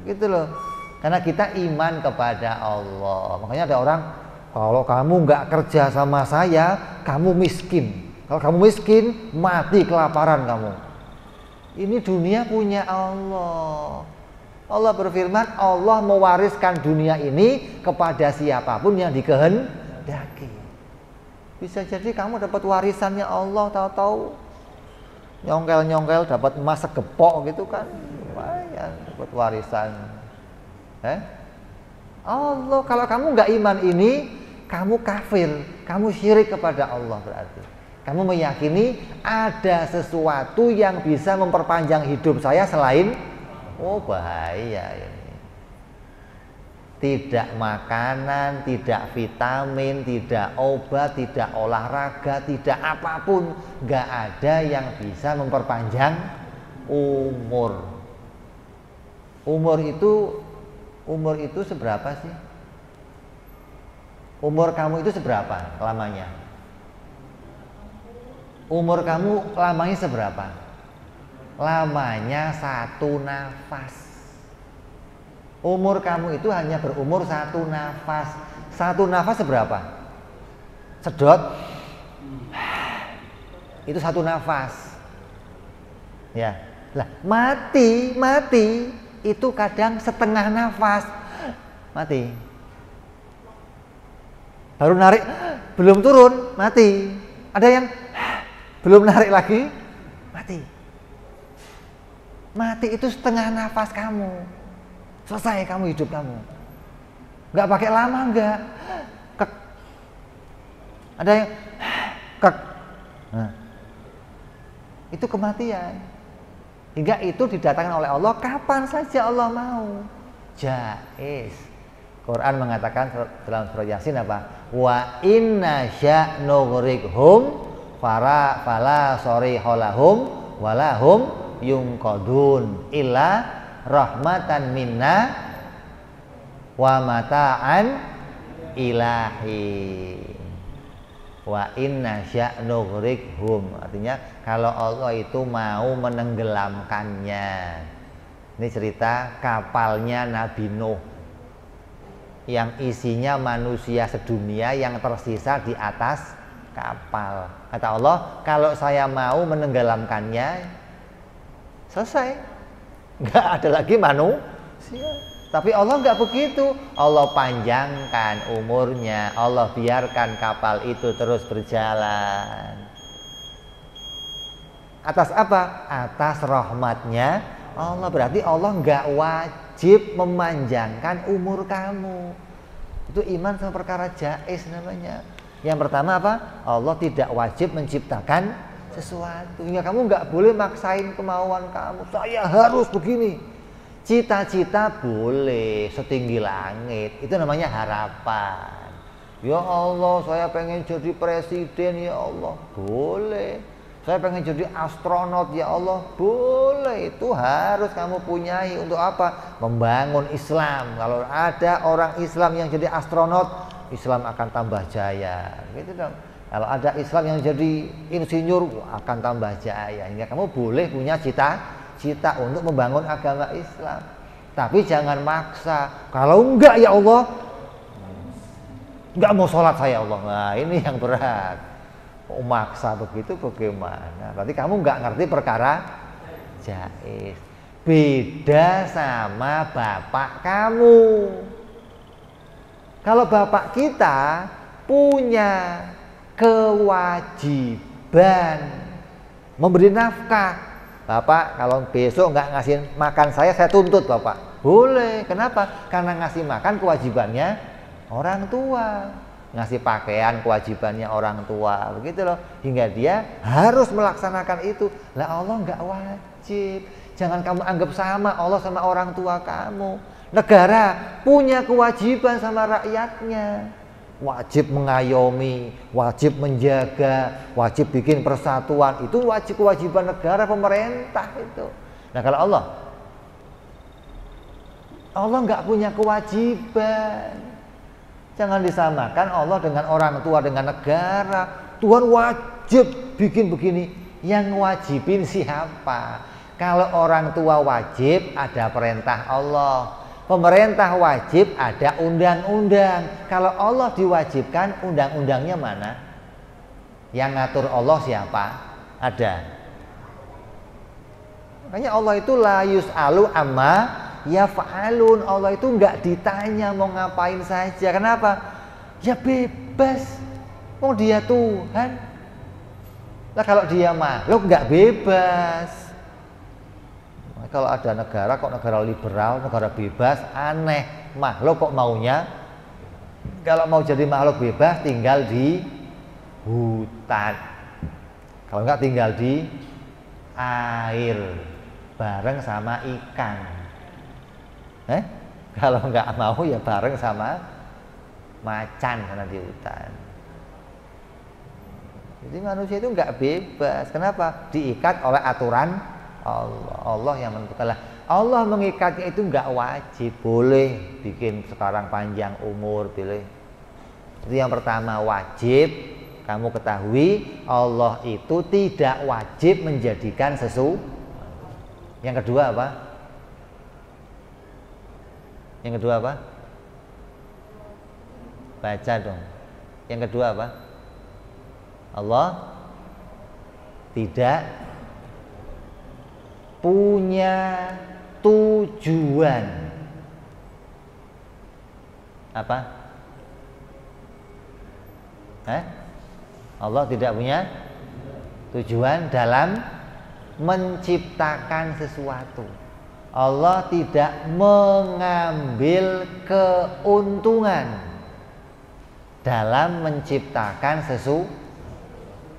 gitu loh. Karena kita iman kepada Allah. Makanya ada orang, kalau kamu nggak kerja sama saya, kamu miskin. Kalau kamu miskin, mati kelaparan kamu. Ini dunia punya Allah. Allah berfirman, Allah mewariskan dunia ini kepada siapapun yang dikehendaki. Bisa jadi kamu dapat warisannya Allah, tahu-tahu nyongkel-nyongkel dapat emas segepok gitu kan. Lumayan dapat warisan. Allah, kalau kamu nggak iman ini, kamu kafir, kamu syirik kepada Allah berarti. Kamu meyakini ada sesuatu yang bisa memperpanjang hidup saya selain, oh bahaya ini. Tidak makanan, tidak vitamin, tidak obat, tidak olahraga, tidak apapun, nggak ada yang bisa memperpanjang umur. Umur itu seberapa sih? Umur kamu itu seberapa lamanya? Umur kamu lamanya seberapa? Lamanya 1 nafas. Umur kamu itu hanya berumur 1 nafas. 1 nafas seberapa? Sedot. Itu 1 nafas. Ya. Lah, mati itu kadang setengah nafas. Mati. Baru narik, belum turun, mati. Ada yang belum narik lagi, mati. Mati itu setengah nafas kamu. Selesai kamu hidup kamu. Nggak pakai lama, nggak. Kek. Ada yang kek. Nah, itu kematian. Hingga itu didatangkan oleh Allah kapan saja Allah mau. Jaiz. Quran mengatakan dalam surah Yasin apa? Wa inna sya'nughrikhum fala soriholahum walahum yungkodun illa rahmatan minna wa mata'an ilahi. Wa inna sya'nughrikhum, artinya kalau Allah itu mau menenggelamkannya. Ini cerita kapalnya Nabi Nuh yang isinya manusia sedunia yang tersisa di atas kapal. Kata Allah, kalau saya mau menenggelamkannya, selesai, nggak ada lagi manusia. Tapi Allah nggak begitu. Allah panjangkan umurnya. Allah biarkan kapal itu terus berjalan. Atas apa? Atas rahmatnya Allah. Berarti Allah nggak wajib memanjangkan umur kamu. Itu iman sama perkara jaiz namanya. Yang pertama apa? Allah tidak wajib menciptakan sesuatu. Hingga kamu nggak boleh maksain kemauan kamu. Saya harus begini. Cita-cita boleh setinggi langit. Itu namanya harapan. Ya Allah, saya pengen jadi presiden ya Allah. Boleh. Saya pengen jadi astronot ya Allah. Boleh. Itu harus kamu punyai. Untuk apa? Membangun Islam. Kalau ada orang Islam yang jadi astronot, Islam akan tambah jaya, gitu dong. Kalau ada Islam yang jadi insinyur, akan tambah jaya. Hingga kamu boleh punya cita-cita untuk membangun agama Islam. Tapi jangan maksa. Kalau enggak ya Allah, enggak mau sholat saya Allah. Nah ini yang berat. Kok maksa begitu bagaimana? Berarti kamu enggak ngerti perkara jaiz. Beda sama bapak kamu. Kalau bapak kita punya kewajiban memberi nafkah. Bapak kalau besok nggak ngasih makan saya tuntut bapak. Boleh. Kenapa? Karena ngasih makan kewajibannya orang tua. Ngasih pakaian kewajibannya orang tua. Begitu loh. Hingga dia harus melaksanakan itu. Lah Allah nggak wajib. Jangan kamu anggap sama Allah sama orang tua kamu. Negara punya kewajiban sama rakyatnya. Wajib mengayomi, wajib menjaga, wajib bikin persatuan. Itu wajib kewajiban negara, pemerintah itu. Nah kalau Allah nggak punya kewajiban. Jangan disamakan Allah dengan orang tua, dengan negara. Tuhan wajib bikin begini. Yang wajibin siapa? Kalau orang tua wajib, ada perintah Allah. Pemerintah wajib, ada undang-undang. Kalau Allah diwajibkan, undang-undangnya mana? Yang ngatur Allah siapa? Ada. Makanya Allah itu la yus'alu amma yaf'alun. Allah itu nggak ditanya mau ngapain saja. Kenapa? Ya bebas. Oh dia Tuhan. Nah kalau dia makhluk nggak bebas. Nah, kalau ada negara kok negara liberal, negara bebas, aneh. Makhluk kok maunya? Kalau mau jadi makhluk bebas tinggal di hutan. Kalau nggak tinggal di air bareng sama ikan. Kalau nggak mau ya bareng sama macan karena di hutan. Jadi manusia itu nggak bebas. Kenapa? Diikat oleh aturan Allah. Allah yang menentukan. Allah mengikatnya itu nggak wajib. Boleh bikin sekarang panjang umur, boleh. Itu yang pertama, wajib. Kamu ketahui Allah itu tidak wajib menjadikan sesuatu. Yang kedua apa? Yang kedua apa? Baca dong. Yang kedua apa? Allah tidak punya tujuan. Apa? Allah tidak punya tujuan dalam menciptakan sesuatu. Allah tidak mengambil keuntungan dalam menciptakan sesuatu.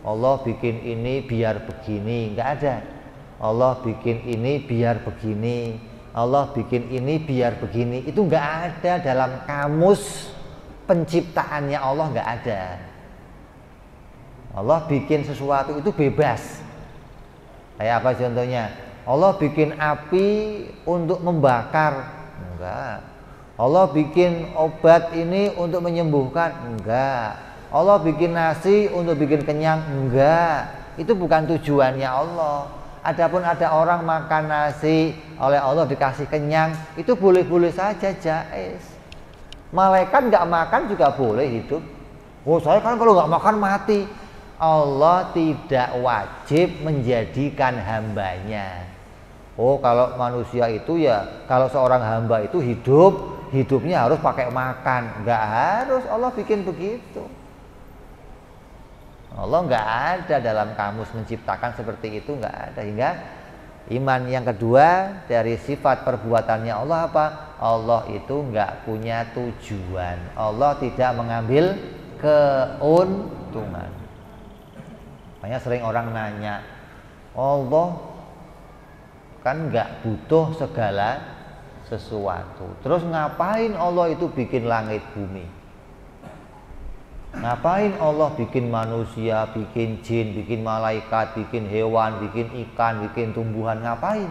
Allah bikin ini biar begini, enggak ada. Allah bikin ini biar begini, Allah bikin ini biar begini. Itu enggak ada dalam kamus penciptaannya Allah, enggak ada. Allah bikin sesuatu itu bebas. Kayak apa contohnya? Allah bikin api untuk membakar, enggak. Allah bikin obat ini untuk menyembuhkan, enggak. Allah bikin nasi untuk bikin kenyang, enggak. Itu bukan tujuannya Allah. Adapun ada orang makan nasi oleh Allah dikasih kenyang, itu boleh-boleh saja, jaiz. Malaikat enggak makan juga boleh hidup. Oh saya kan kalau enggak makan mati. Allah tidak wajib menjadikan hambanya. Oh kalau manusia itu ya, kalau seorang hamba itu hidupnya harus pakai makan. Enggak harus Allah bikin begitu. Allah enggak ada dalam kamus menciptakan seperti itu, enggak ada. Hingga iman yang kedua dari sifat perbuatannya Allah apa? Allah itu enggak punya tujuan. Allah tidak mengambil keuntungan. Makanya sering orang nanya, Allah kan nggak butuh segala sesuatu. Terus ngapain Allah itu bikin langit bumi? Ngapain Allah bikin manusia, bikin jin, bikin malaikat, bikin hewan, bikin ikan, bikin tumbuhan? Ngapain?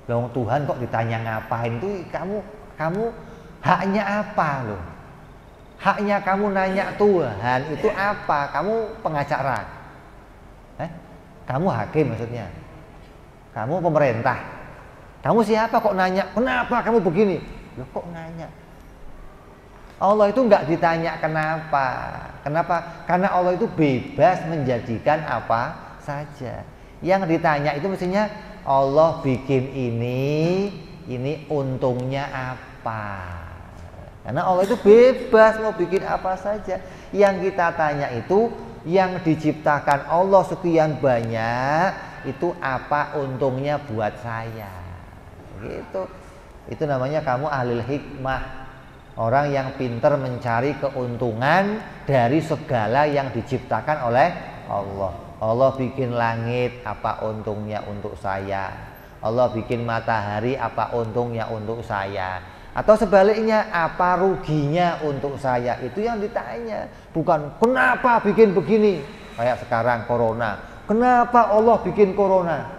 Loh Tuhan kok ditanya ngapain? Itu kamu haknya apa loh? Haknya kamu nanya Tuhan itu apa? Kamu pengacara? Kamu hakim maksudnya? Kamu pemerintah? Kamu siapa kok nanya? Kenapa kamu begini? Loh kok nanya? Allah itu nggak ditanya kenapa. Kenapa? Karena Allah itu bebas menjadikan apa saja. Yang ditanya itu mestinya Allah bikin ini untungnya apa? Karena Allah itu bebas mau bikin apa saja. Yang kita tanya itu yang diciptakan Allah sekian banyak itu apa untungnya buat saya? Gitu. Itu namanya kamu ahli hikmah. Orang yang pintar mencari keuntungan dari segala yang diciptakan oleh Allah. Allah bikin langit, apa untungnya untuk saya? Allah bikin matahari, apa untungnya untuk saya? Atau sebaliknya, apa ruginya untuk saya? Itu yang ditanya. Bukan kenapa bikin begini? Kayak sekarang corona. Kenapa Allah bikin corona?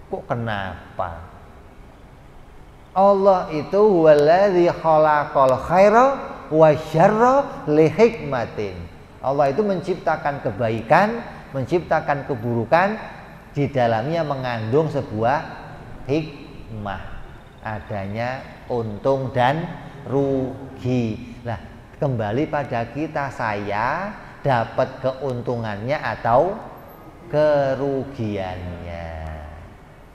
Kok kenapa? Allah itu huwallazi khalaqal khaira wa syarra li hikmatin. Allah itu menciptakan kebaikan, menciptakan keburukan, di dalamnya mengandung sebuah hikmah, adanya untung dan rugi. Nah, kembali pada kita, saya dapat keuntungannya atau kerugiannya.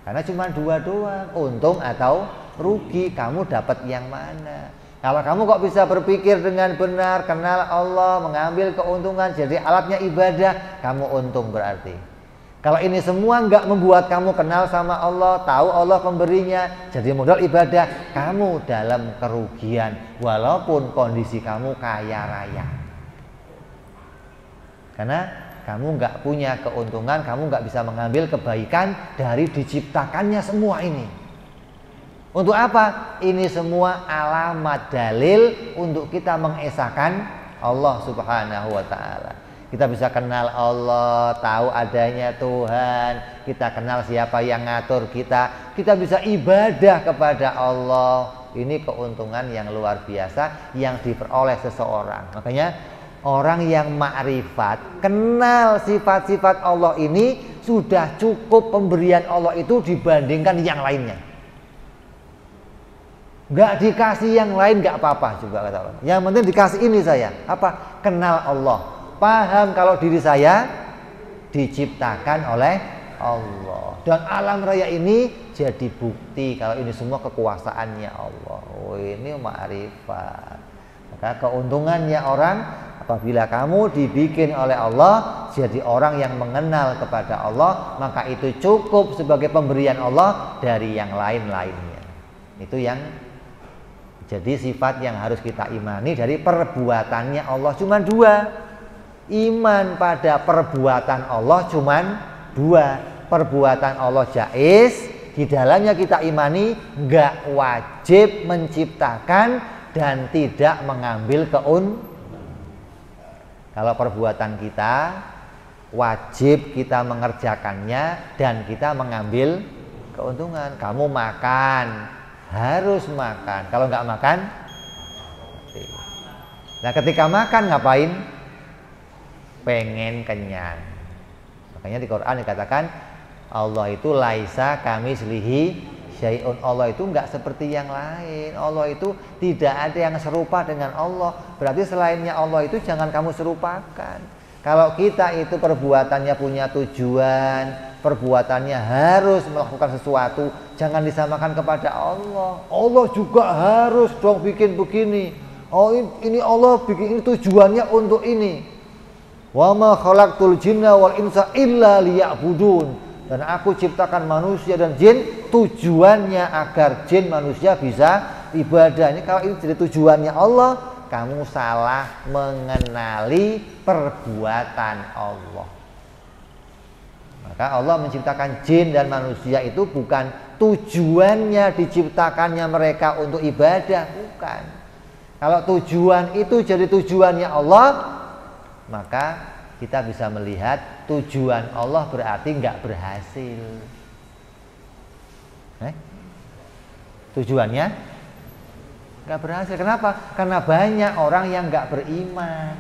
Karena cuma dua doang, untung atau rugi. Kamu dapat yang mana? Kalau kamu kok bisa berpikir dengan benar, kenal Allah, mengambil keuntungan, jadi alatnya ibadah, kamu untung berarti. Kalau ini semua nggak membuat kamu kenal sama Allah, tahu Allah pemberinya, jadi modal ibadah, kamu dalam kerugian, walaupun kondisi kamu kaya raya. Karena kamu nggak punya keuntungan, kamu nggak bisa mengambil kebaikan dari diciptakannya semua ini. Untuk apa? Ini semua alamat dalil untuk kita mengesahkan Allah Subhanahu wa ta'ala. Kita bisa kenal Allah, tahu adanya Tuhan, kita kenal siapa yang ngatur kita, kita bisa ibadah kepada Allah. Ini keuntungan yang luar biasa yang diperoleh seseorang. Makanya orang yang ma'rifat, kenal sifat-sifat Allah ini, sudah cukup pemberian Allah itu dibandingkan yang lainnya. Gak dikasih yang lain gak apa-apa juga kata Allah. Yang penting dikasih ini saya. Apa? Kenal Allah. Paham kalau diri saya diciptakan oleh Allah. Dan alam raya ini jadi bukti kalau ini semua kekuasaannya Allah. Oh, ini ma'rifat. Maka keuntungannya orang apabila kamu dibikin oleh Allah jadi orang yang mengenal kepada Allah, maka itu cukup sebagai pemberian Allah dari yang lain-lainnya. Itu yang jadi sifat yang harus kita imani dari perbuatannya Allah. Cuma dua. Iman pada perbuatan Allah cuma dua. Perbuatan Allah jaiz, di dalamnya kita imani, nggak wajib menciptakan dan tidak mengambil keuntungan. Kalau perbuatan kita wajib kita mengerjakannya dan kita mengambil keuntungan. Kamu makan, harus makan. Kalau nggak makan, mati. Nah, ketika makan ngapain? Pengen kenyang. Makanya di Quran dikatakan Allah itu laisa kamitslihi syai'un. Allah itu nggak seperti yang lain. Allah itu tidak ada yang serupa dengan Allah. Berarti selainnya Allah itu jangan kamu serupakan. Kalau kita itu perbuatannya punya tujuan, perbuatannya harus melakukan sesuatu, jangan disamakan kepada Allah. Allah juga harus dong bikin begini. Oh, ini Allah bikin ini tujuannya untuk ini. Wa ma khalaqtul jinna wal insa illa liya'budun. Dan aku ciptakan manusia dan jin tujuannya agar jin manusia bisa ibadah. Ini kalau ini jadi tujuannya Allah, kamu salah mengenali perbuatan Allah. Maka Allah menciptakan jin dan manusia itu bukan tujuannya diciptakannya mereka untuk ibadah, bukan. Kalau tujuan itu jadi tujuannya Allah, maka kita bisa melihat tujuan Allah berarti nggak berhasil. Tujuannya nggak berhasil. Kenapa? Karena banyak orang yang nggak beriman.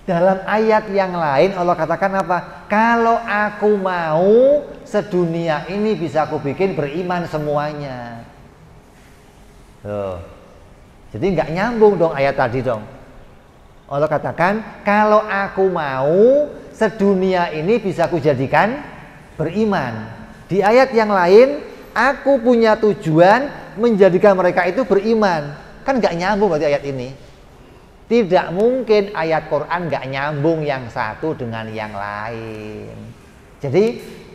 Dalam ayat yang lain Allah katakan apa? Kalau aku mau sedunia ini bisa aku bikin beriman semuanya. Tuh. Jadi nggak nyambung dong ayat tadi dong. Allah katakan kalau aku mau sedunia ini bisa aku jadikan beriman. Di ayat yang lain aku punya tujuan menjadikan mereka itu beriman. Kan nggak nyambung berarti ayat ini. Tidak mungkin ayat Quran nggak nyambung yang satu dengan yang lain. Jadi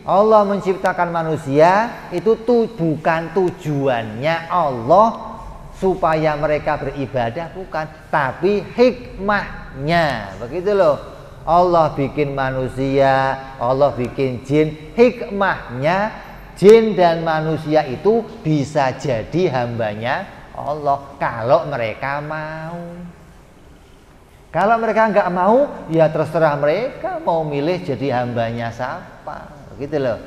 Allah menciptakan manusia itu bukan tujuannya Allah supaya mereka beribadah, bukan, tapi hikmahnya. Begitu loh. Allah bikin manusia, Allah bikin jin, hikmahnya jin dan manusia itu bisa jadi hambanya Allah kalau mereka mau. Kalau mereka nggak mau, ya terserah mereka mau milih jadi hambanya siapa. Begitu loh.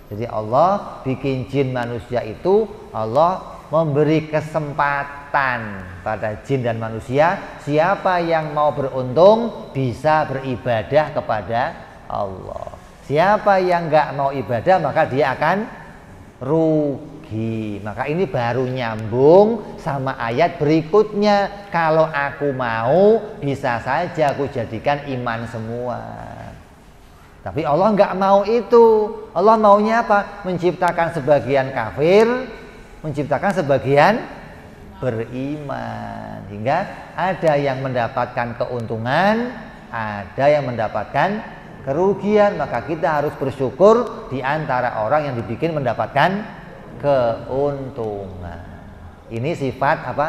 Jadi Allah bikin jin manusia itu, Allah memberi kesempatan pada jin dan manusia, siapa yang mau beruntung bisa beribadah kepada Allah. Siapa yang nggak mau ibadah maka dia akan rugi. Maka ini baru nyambung sama ayat berikutnya. Kalau aku mau bisa saja aku jadikan iman semua. Tapi Allah nggak mau itu. Allah maunya apa? Menciptakan sebagian kafir, menciptakan sebagian beriman. Hingga ada yang mendapatkan keuntungan, ada yang mendapatkan kerugian. Maka kita harus bersyukur di antara orang yang dibikin mendapatkan keuntungan. Ini sifat apa?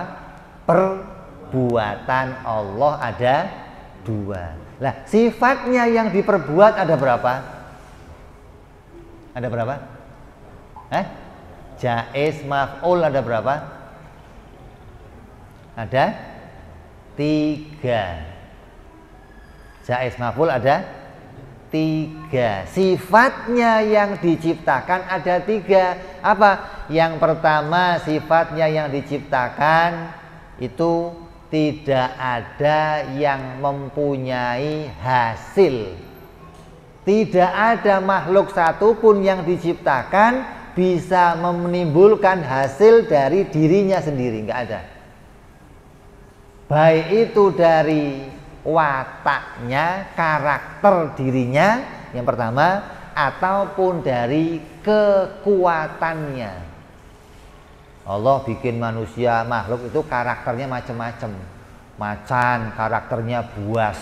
Perbuatan Allah ada dua. Lah, sifatnya yang diperbuat ada berapa? Ada berapa? Jaiz maf'ul ada berapa? Ada 3. Jaiz maf'ul ada 3. Sifatnya yang diciptakan ada 3. Apa? Yang pertama, sifatnya yang diciptakan itu tidak ada yang mempunyai hasil. Tidak ada makhluk satupun yang diciptakan bisa menimbulkan hasil dari dirinya sendiri, nggak ada. Baik itu dari wataknya, karakter dirinya yang pertama, ataupun dari kekuatannya. Allah bikin manusia, makhluk itu karakternya macam-macam. Macan karakternya buas,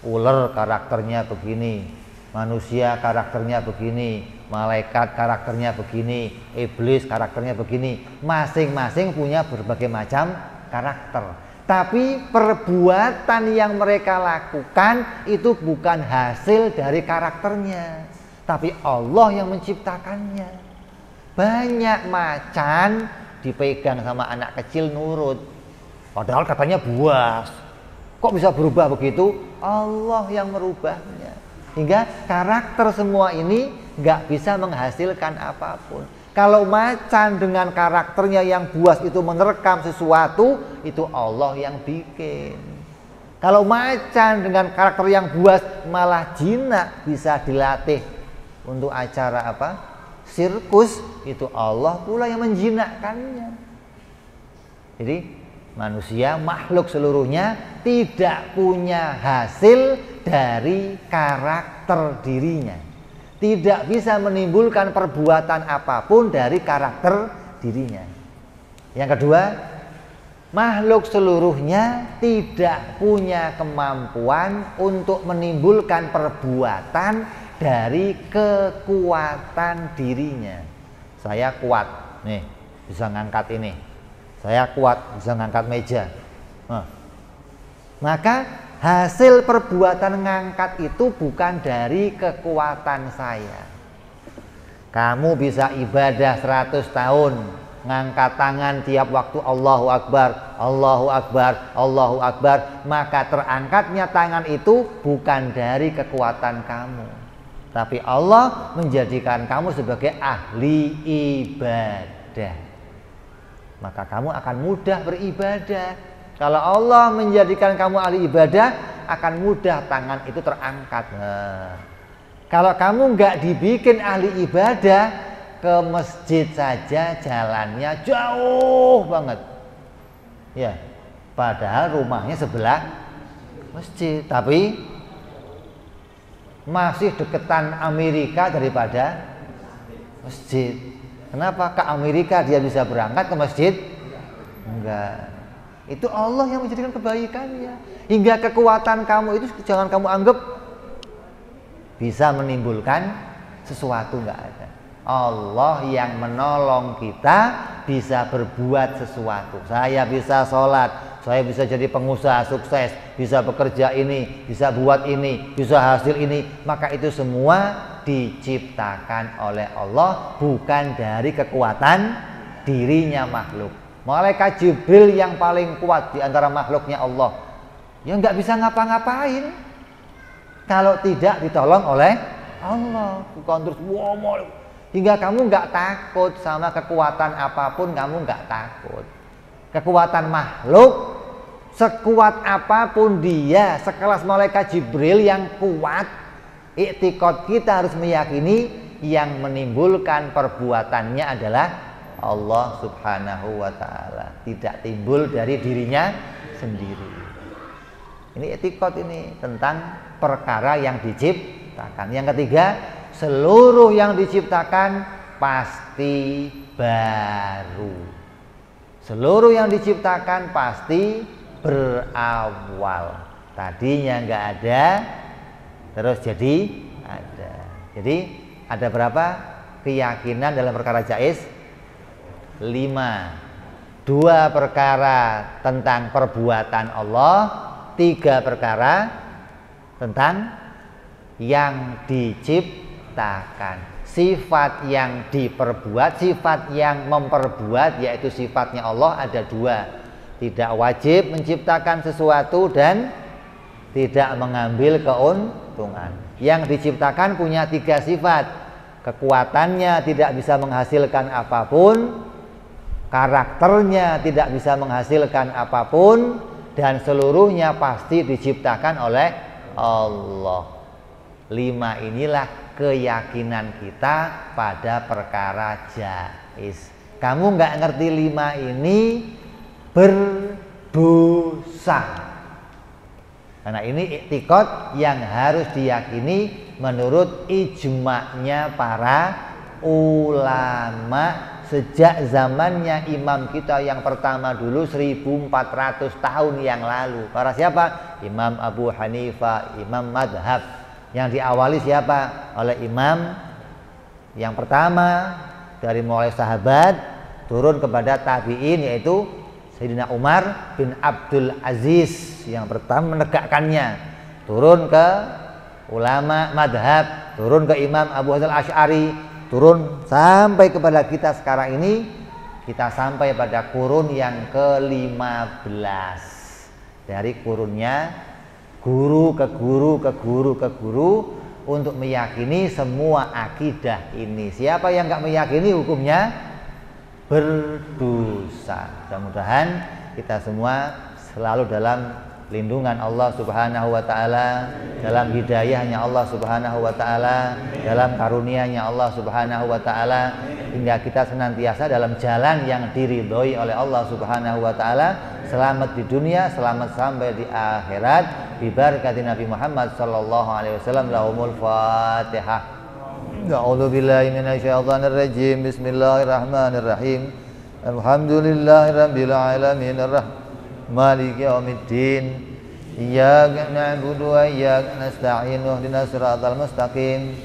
ular karakternya begini, manusia karakternya begini, malaikat karakternya begini, iblis karakternya begini. Masing-masing punya berbagai macam karakter. Tapi perbuatan yang mereka lakukan itu bukan hasil dari karakternya, tapi Allah yang menciptakannya. Banyak macan dipegang sama anak kecil nurut, padahal katanya buas. Kok bisa berubah begitu? Allah yang merubahnya. Hingga karakter semua ini nggak bisa menghasilkan apapun. Kalau macan dengan karakternya yang buas itu menerkam sesuatu, itu Allah yang bikin. Kalau macan dengan karakter yang buas malah jinak bisa dilatih untuk acara apa? Sirkus, itu Allah pula yang menjinakkannya. Jadi manusia, makhluk seluruhnya tidak punya hasil dari karakter dirinya. Tidak bisa menimbulkan perbuatan apapun dari karakter dirinya. Yang kedua, makhluk seluruhnya tidak punya kemampuan untuk menimbulkan perbuatan dari kekuatan dirinya. Saya kuat, nih bisa ngangkat ini. Saya kuat bisa ngangkat meja. Maka hasil perbuatan ngangkat itu bukan dari kekuatan saya. Kamu bisa ibadah 100 tahun, ngangkat tangan tiap waktu Allahu Akbar, Allahu Akbar, Allahu Akbar, maka terangkatnya tangan itu bukan dari kekuatan kamu, tapi Allah menjadikan kamu sebagai ahli ibadah. Maka kamu akan mudah beribadah. Kalau Allah menjadikan kamu ahli ibadah, akan mudah tangan itu terangkat. Kalau kamu nggak dibikin ahli ibadah, ke masjid saja jalannya jauh banget. Ya, padahal rumahnya sebelah masjid, tapi masih deketan Amerika daripada masjid. Kenapa? Ke Amerika dia bisa berangkat, ke masjid enggak. Itu Allah yang menjadikan kebaikannya. Hingga kekuatan kamu itu jangan kamu anggap bisa menimbulkan sesuatu, enggak ada. Allah yang menolong kita bisa berbuat sesuatu. Saya bisa sholat, saya bisa jadi pengusaha sukses, bisa bekerja ini, bisa buat ini, bisa hasil ini. Maka itu semua diciptakan oleh Allah, bukan dari kekuatan dirinya makhluk. Malaikat Jibril yang paling kuat di antara makhluknya Allah, ya nggak bisa ngapa-ngapain kalau tidak ditolong oleh Allah. Bukan terus wah hingga kamu nggak takut sama kekuatan apapun, kamu nggak takut. Kekuatan makhluk sekuat apapun dia, sekelas malaikat Jibril yang kuat, i'tiqad kita harus meyakini yang menimbulkan perbuatannya adalah Allah Subhanahu wa ta'ala, tidak timbul dari dirinya sendiri. Ini i'tiqad ini tentang perkara yang diciptakan. Yang ketiga, seluruh yang diciptakan pasti baru. Seluruh yang diciptakan pasti berawal. Tadinya nggak ada, terus jadi ada. Jadi ada berapa keyakinan dalam perkara jaiz? 5. 2 perkara tentang perbuatan Allah, 3 perkara tentang yang diciptakan. Sifat yang diperbuat, sifat yang memperbuat, yaitu sifatnya Allah ada 2. Tidak wajib menciptakan sesuatu dan tidak mengambil keuntungan. Yang diciptakan punya 3 sifat. Kekuatannya tidak bisa menghasilkan apapun, karakternya tidak bisa menghasilkan apapun, dan seluruhnya pasti diciptakan oleh Allah. 5 inilah keyakinan kita pada perkara jaiz. Kamu nggak ngerti 5 ini, berdosa. Karena ini i'tiqad yang harus diyakini menurut ijma'nya para ulama sejak zamannya imam kita yang pertama dulu 1400 tahun yang lalu. Para siapa? Imam Abu Hanifah, imam madhab. Yang diawali siapa? Oleh imam yang pertama dari mulai sahabat turun kepada tabi'in, yaitu Sayyidina Umar bin Abdul Aziz yang pertama menegakkannya, turun ke ulama madhab, turun ke Imam Abu Hasan Asy'ari, turun sampai kepada kita sekarang ini. Kita sampai pada kurun yang ke-15. Dari kurunnya guru ke guru ke guru ke guru untuk meyakini semua akidah ini. Siapa yang nggak meyakini hukumnya berdosa. Mudah-mudahan kita semua selalu dalam lindungan Allah Subhanahu wa ta'ala, dalam hidayahnya Allah Subhanahu wa ta'ala, dalam karunia-Nya Allah Subhanahu wa ta'ala, hingga kita senantiasa dalam jalan yang diridhoi oleh Allah Subhanahu wa ta'ala, selamat di dunia, selamat sampai di akhirat, bi barakati Nabi Muhammad sallallahu alaihi wasallam. Lahumul Fatihah. A'udzu billahi minasyaitonir rajim. Bismillahirrahmanirrahim. Alhamdulillahirabbil alamin maliki yaumiddin. Iyyaka na'budu wa iyyaka nasta'in. Ihdinas siratal mustaqim.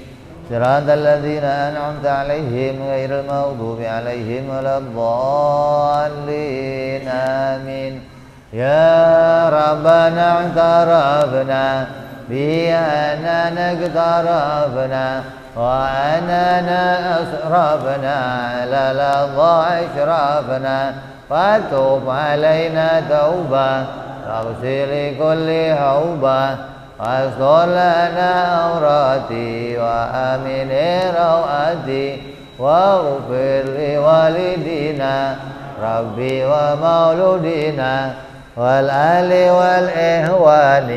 Siratal ladzina an'amta 'alaihim ghairil maghdubi 'alaihim waladdallin. Amin. Ya Rabbana i'tarafna bi annana iqtarafna وأننا أسرفنا على لظى إشرافنا فتوب علينا توبة تغسل كل هوبة واستر لنا عوراتي وآمن روآتي واغفر لوالدينا ربي ومولودينا والآل والإخوان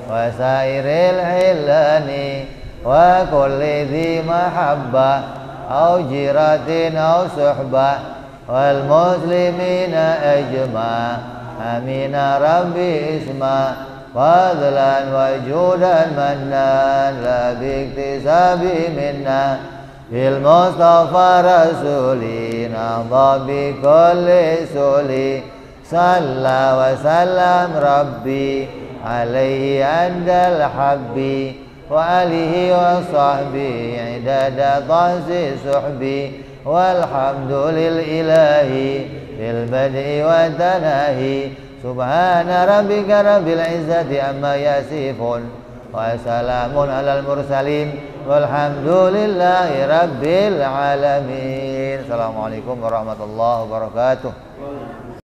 وسائر الحلان وكل ذي محبة أو جيرة أو صحبة والمسلمين أجمع آمين ربي اسمع فضلا وجودا منان لا باكتساب منا بالمصطفى رسولي نهضى بكل سولي صلى وسلم ربي عليه عند الحبي وآله وصحبه عدد طهس صحبي والحمد للإله بالبدء والتناهي سبحان ربك رب العزة عما يصفون وسلام على المرسلين والحمد لله رب العالمين. Assalamualaikum warahmatullahi wabarakatuh.